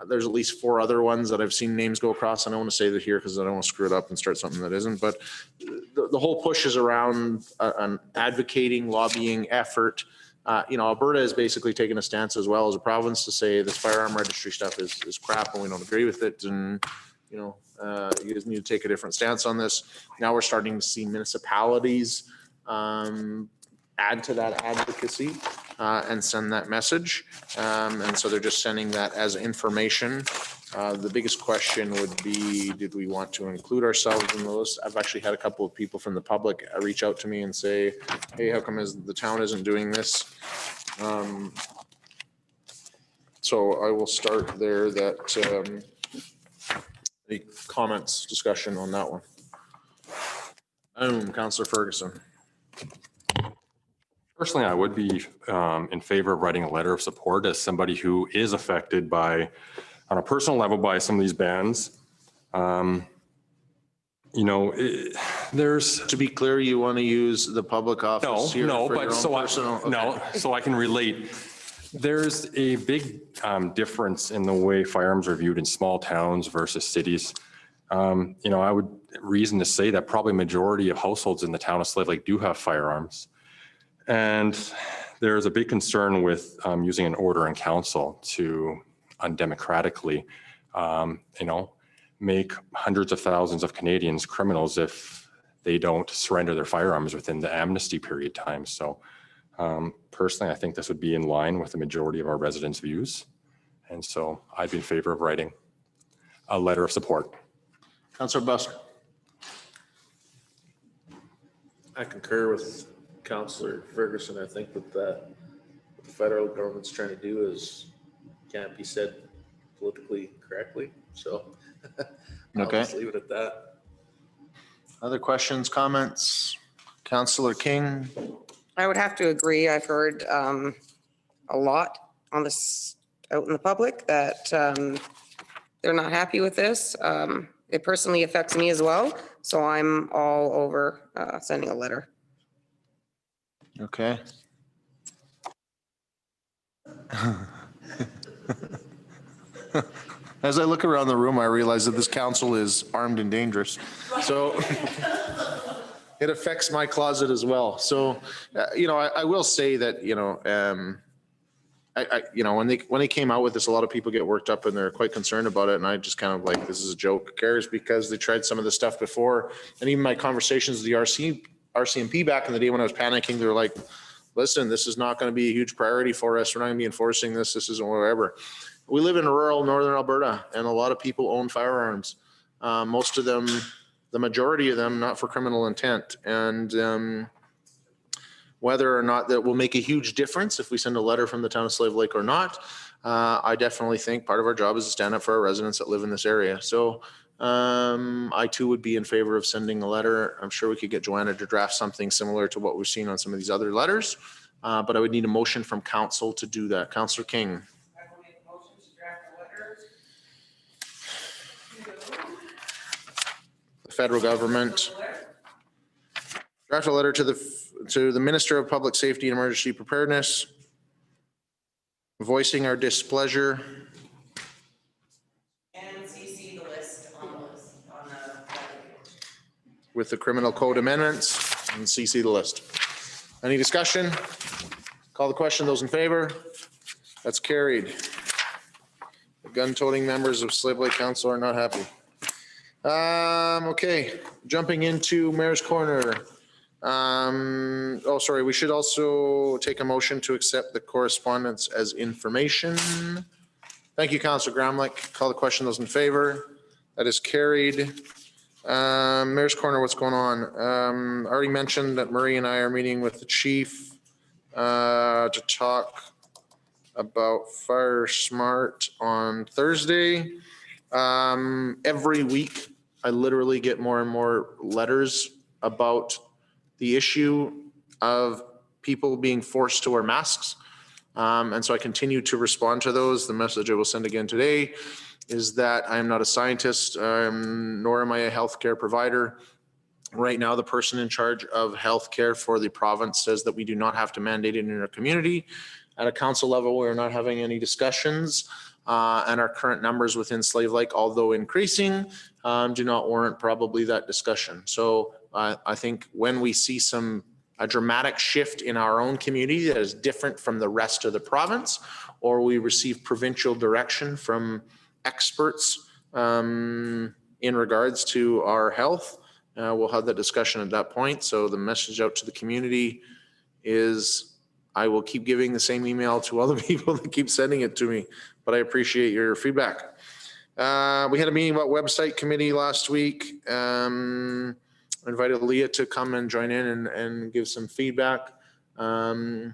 there's at least 4 other ones that I've seen names go across. I don't want to say that here because I don't want to screw it up and start something that isn't, but the whole push is around an advocating, lobbying effort Alberta is basically taking a stance as well as a province to say this firearm registry stuff is crap and we don't agree with it. And, you guys need to take a different stance on this. Now we're starting to see municipalities add to that advocacy and send that message. And so they're just sending that as information. The biggest question would be, did we want to include ourselves in the list? I've actually had a couple of people from the public reach out to me and say, hey, how come the town isn't doing this? So I will start there. Any comments, discussion on that one? Councillor Ferguson. Personally, I would be in favor of writing a letter of support as somebody who is affected by, on a personal level, by some of these bans. There's. To be clear, you want to use the public office here for your own personal? So I can relate. There's a big difference in the way firearms are viewed in small towns versus cities. I would reason to say that probably majority of households in the town of Slave Lake do have firearms. And there's a big concern with using an order in council to undemocratically, make hundreds of thousands of Canadians criminals if they don't surrender their firearms within the amnesty period time. So personally, I think this would be in line with the majority of our residents' views. And so I'd be in favor of writing a letter of support. Councillor Busk. I concur with Councillor Ferguson. I think that what the federal government's trying to do can't be said politically correctly. So I'll just leave it at that. Other questions, comments? Councillor King. I would have to agree. I've heard a lot on this out in the public that they're not happy with this. It personally affects me as well. So I'm all over sending a letter. Okay. As I look around the room, I realize that this council is armed and dangerous. So it affects my closet as well. So, I will say that, when they came out with this, a lot of people get worked up and they're quite concerned about it. And I just kind of like, this is a joke. Who cares? Because they tried some of the stuff before. And even my conversations with the RCMP back in the day when I was panicking, they were like, listen, this is not going to be a huge priority for us. We're not going to be enforcing this. This isn't whatever. We live in rural northern Alberta and a lot of people own firearms. Most of them, the majority of them, not for criminal intent. And whether or not that will make a huge difference if we send a letter from the town of Slave Lake or not, I definitely think part of our job is to stand up for our residents that live in this area. So I too would be in favor of sending a letter. I'm sure we could get Joanna to draft something similar to what we've seen on some of these other letters, but I would need a motion from council to do that. Councillor King. I will make a motion to draft a letter The federal government. Draft a letter to the Minister of Public Safety and Emergency Preparedness, voicing our displeasure. And CC the list on the With the criminal code amendments and CC the list. Any discussion? Call the question. Those in favor? That's carried. The gun-toting members of Slave Lake Council are not happy. Okay, jumping into Mayor's Corner. We should also take a motion to accept the correspondence as information. Thank you, Councillor Gramlich. Call the question. Those in favor? That is carried. Mayor's Corner, what's going on? I already mentioned that Murray and I are meeting with the chief to talk about Fire Smart on Thursday. Every week, I literally get more and more letters about the issue of people being forced to wear masks. And so I continue to respond to those. The message I will send again today is that I am not a scientist, nor am I a healthcare provider. Right now, the person in charge of healthcare for the province says that we do not have to mandate it in our community. At a council level, we're not having any discussions. And our current numbers within Slave Lake, although increasing, do not warrant probably that discussion. So I think when we see some a dramatic shift in our own community that is different from the rest of the province, or we receive provincial direction from experts in regards to our health. We'll have that discussion at that point. So the message out to the community is I will keep giving the same email to all the people that keep sending it to me, but I appreciate your feedback. We had a meeting about website committee last week. Invited Leah to come and join in and give some feedback. I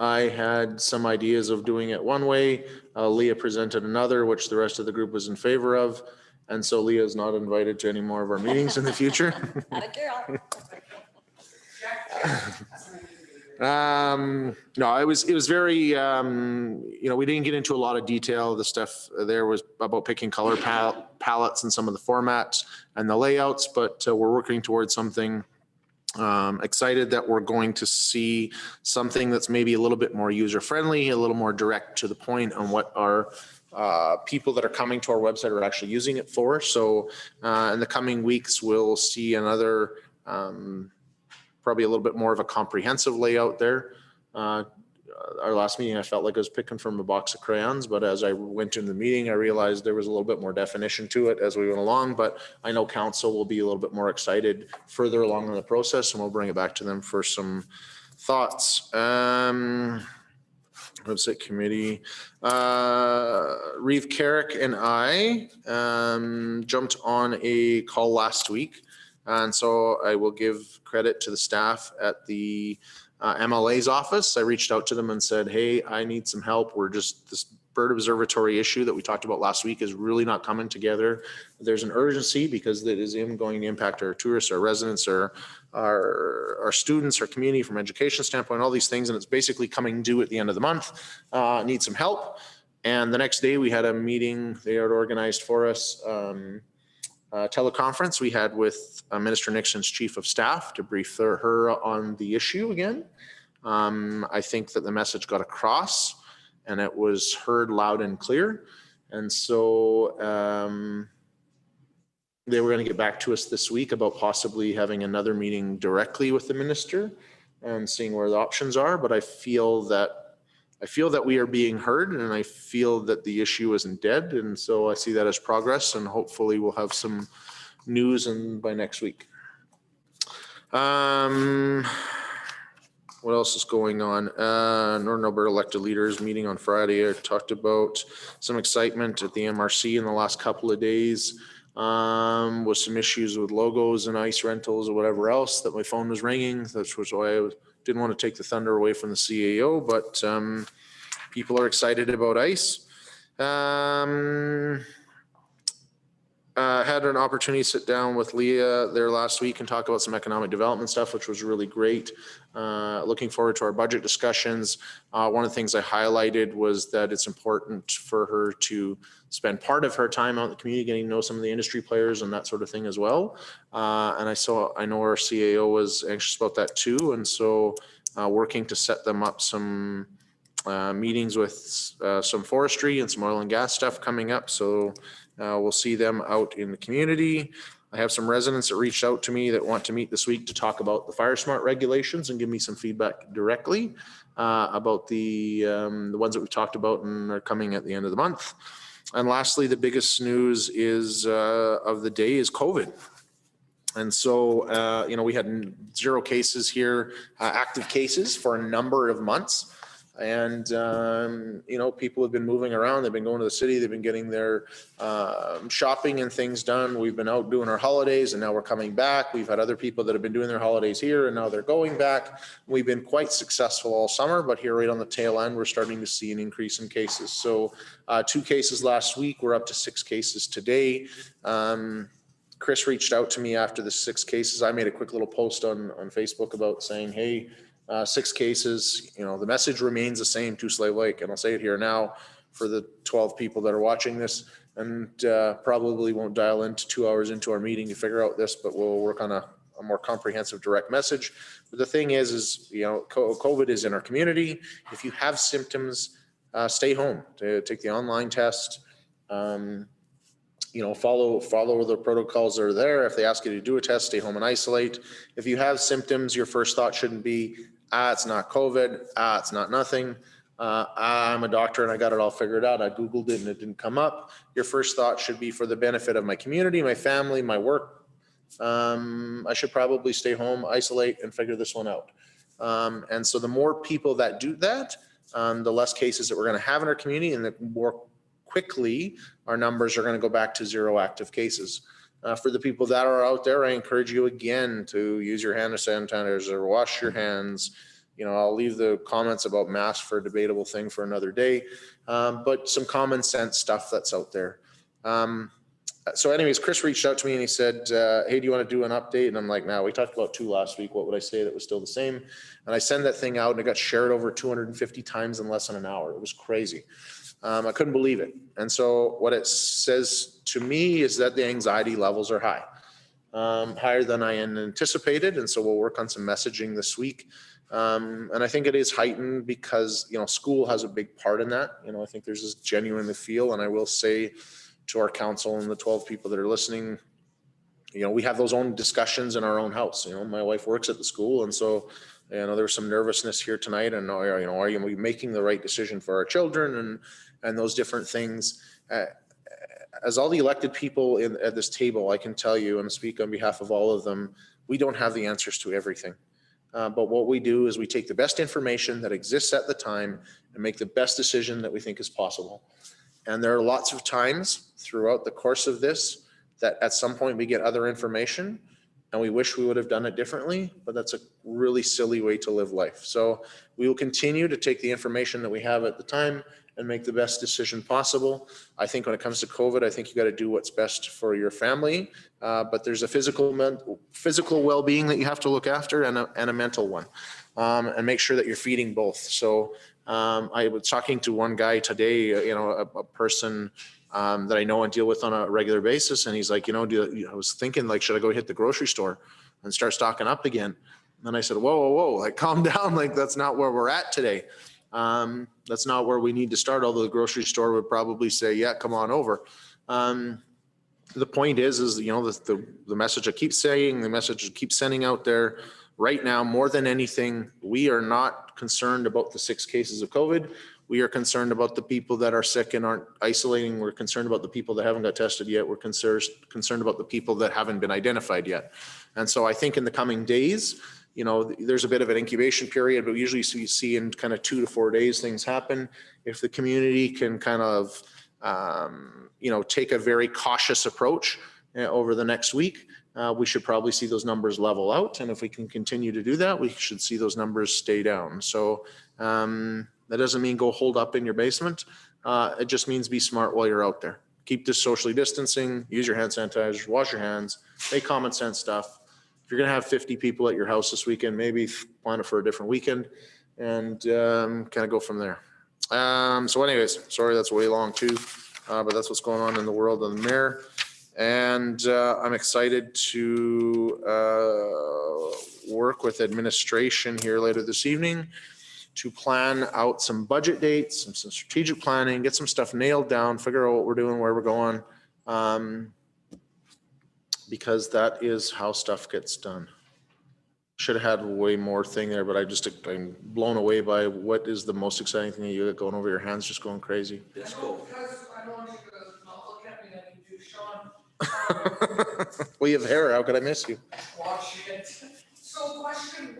had some ideas of doing it one way. Leah presented another, which the rest of the group was in favor of. And so Leah is not invited to any more of our meetings in the future. No, it was very, you know, we didn't get into a lot of detail. The stuff there was about picking color palettes and some of the formats and the layouts, but we're working towards something. Excited that we're going to see something that's maybe a little bit more user friendly, a little more direct to the point on what our people that are coming to our website are actually using it for. So in the coming weeks, we'll see another probably a little bit more of a comprehensive layout there. Our last meeting, I felt like I was picking from a box of crayons, but as I went into the meeting, I realized there was a little bit more definition to it as we went along, but I know council will be a little bit more excited further along in the process, and we'll bring it back to them for some thoughts. Website committee. Reeve Carrick and I jumped on a call last week. And so I will give credit to the staff at the MLA's office. I reached out to them and said, hey, I need some help. We're just, this bird observatory issue that we talked about last week is really not coming together. There's an urgency because it is going to impact our tourists, our residents, our students, our community from education standpoint, all these things. And it's basically coming due at the end of the month. Need some help. And the next day we had a meeting they had organized for us. Teleconference we had with Minister Nixon's chief of staff to brief her on the issue again. I think that the message got across and it was heard loud and clear. And so they were going to get back to us this week about possibly having another meeting directly with the minister and seeing where the options are. But I feel that we are being heard, and I feel that the issue isn't dead. And so I see that as progress, and hopefully we'll have some news by next week. What else is going on? Northern Alberta elected leaders meeting on Friday. I talked about some excitement at the MRC in the last couple of days. With some issues with logos and ice rentals or whatever else, that my phone was ringing. That's why I didn't want to take the thunder away from the CAO, but people are excited about ice. Had an opportunity to sit down with Leah there last week and talk about some economic development stuff, which was really great. Looking forward to our budget discussions. One of the things I highlighted was that it's important for her to spend part of her time out in the community, getting to know some of the industry players and that sort of thing as well. And I know our CAO was anxious about that too. And so working to set them up some meetings with some forestry and some oil and gas stuff coming up. So we'll see them out in the community. I have some residents that reached out to me that want to meet this week to talk about the Fire Smart regulations and give me some feedback directly about the ones that we talked about and are coming at the end of the month. And lastly, the biggest news is of the day is COVID. And so, you know, we had 0 cases here, active cases for a number of months. And, you know, people have been moving around. They've been going to the city. They've been getting their shopping and things done. We've been out doing our holidays and now we're coming back. We've had other people that have been doing their holidays here and now they're going back. We've been quite successful all summer, but here right on the tail end, we're starting to see an increase in cases. So 2 cases last week, we're up to 6 cases today. Chris reached out to me after the 6 cases. I made a quick little post on Facebook about saying, hey, 6 cases, you know, the message remains the same to Slave Lake. And I'll say it here now for the 12 people that are watching this and probably won't dial into 2 hours into our meeting to figure out this, but we'll work on a more comprehensive direct message. But the thing is, you know, COVID is in our community. If you have symptoms, stay home, take the online test. follow the protocols that are there. If they ask you to do a test, stay home and isolate. If you have symptoms, your first thought shouldn't be, it's not COVID, it's not nothing. I'm a doctor and I got it all figured out. I Googled it and it didn't come up. Your first thought should be, for the benefit of my community, my family, my work, I should probably stay home, isolate, and figure this one out. And so the more people that do that, the less cases that we're going to have in our community, and the more quickly our numbers are going to go back to 0 active cases. For the people that are out there, I encourage you again to use your hand sanitizer, wash your hands. I'll leave the comments about masks for a debatable thing for another day, but some common sense stuff that's out there. So anyways, Chris reached out to me and he said, hey, do you want to do an update? And I'm like, no, we talked about 2 last week. What would I say that was still the same? And I sent that thing out and it got shared over 250 times in less than an hour. It was crazy. I couldn't believe it. And so what it says to me is that the anxiety levels are high, higher than I anticipated. And so we'll work on some messaging this week. And I think it is heightened because, school has a big part in that. I think there's this genuine feel, and I will say to our council and the 12 people that are listening, we have those own discussions in our own house. My wife works at the school, and so there was some nervousness here tonight, and are you making the right decision for our children and those different things. As all the elected people at this table, I can tell you and speak on behalf of all of them, we don't have the answers to everything. But what we do is we take the best information that exists at the time and make the best decision that we think is possible. And there are lots of times throughout the course of this that at some point we get other information and we wish we would have done it differently, but that's a really silly way to live life. So we will continue to take the information that we have at the time and make the best decision possible. I think when it comes to COVID, I think you got to do what's best for your family, but there's a physical well-being that you have to look after and a mental one, and make sure that you're feeding both. So I was talking to one guy today, a person that I know and deal with on a regular basis, and he's like, I was thinking, like, should I go hit the grocery store and start stocking up again? And I said, whoa, like, calm down, like, that's not where we're at today. That's not where we need to start, although the grocery store would probably say, yeah, come on over. The point is the message I keep saying, the message I keep sending out there right now, more than anything, we are not concerned about the 6 cases of COVID. We are concerned about the people that are sick and aren't isolating. We're concerned about the people that haven't got tested yet. We're concerned about the people that haven't been identified yet. And so I think in the coming days, there's a bit of an incubation period, but usually you see in kind of 2 to 4 days things happen. If the community can kind of, take a very cautious approach over the next week, we should probably see those numbers level out. And if we can continue to do that, we should see those numbers stay down. So that doesn't mean go hold up in your basement. It just means be smart while you're out there. Keep this socially distancing, use your hand sanitizer, wash your hands, make common sense stuff. If you're going to have 50 people at your house this weekend, maybe plan it for a different weekend and kind of go from there. So anyways, sorry, that's way long too, but that's what's going on in the world of the mayor. And I'm excited to work with administration here later this evening to plan out some budget dates, some strategic planning, get some stuff nailed down, figure out what we're doing, where we're going. Because that is how stuff gets done. Should have had way more thing there, but I'm blown away by what is the most exciting thing that you got going over your hands, just going crazy. Disco. Because I don't want you to not look at me like you do, Sean. Well, you have hair. How could I miss you? Watch it. So question,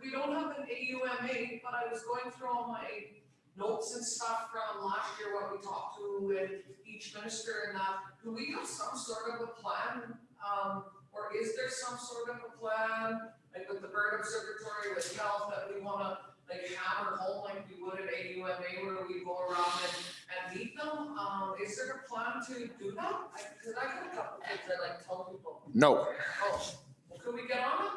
we don't have an AUMA, but I was going through all my notes and stuff from last year, what we talked to with each minister and that. Do we have some sort of a plan? Or is there some sort of a plan, like with the bird observatory, with health, that we want to like hammer home like we would at AUMA, where we go around and meet them? Is there a plan to do that? Because I got a couple things I like tell people. No. Oh, well, could we get on it?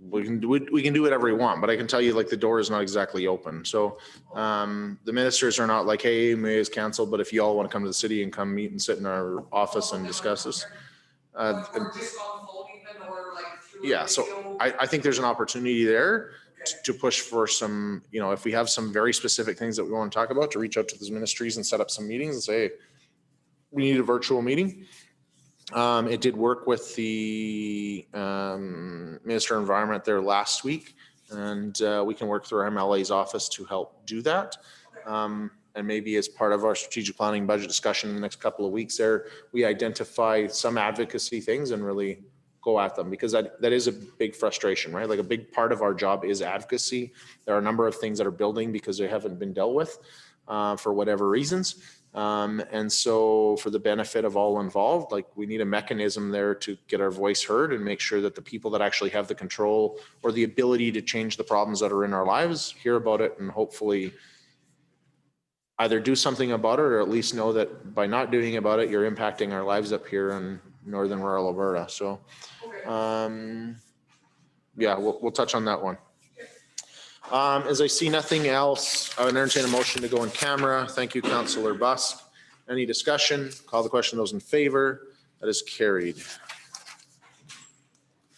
We can do whatever we want, but I can tell you, like, the door is not exactly open. So the ministers are not like, hey, May is canceled, but if you all want to come to the city and come meet and sit in our office and discuss this. Or just on the phone even, or like through Yeah, a so video? I think there's an opportunity there to push for some, if we have some very specific things that we want to talk about, to reach out to those ministries and set up some meetings and say, hey, we need a virtual meeting. It did work with the Minister of Environment there last week, and we can work through our MLA's office to help do that. And maybe as part of our strategic planning budget discussion in the next couple of weeks there, we identify some advocacy things and really go at them, because that is a big frustration, right? Like a big part of our job is advocacy. There are a number of things that are building because they haven't been dealt with for whatever reasons. And so for the benefit of all involved, like we need a mechanism there to get our voice heard and make sure that the people that actually have the control or the ability to change the problems that are in our lives hear about it and hopefully either do something about it or at least know that by not doing about it, you're impacting our lives up here in northern rural Alberta. So, yeah, we'll touch on that one. As I see nothing else, I would entertain a motion to go in camera. Thank you, Councillor Busk. Any discussion? Call the question. Those in favor? That is carried.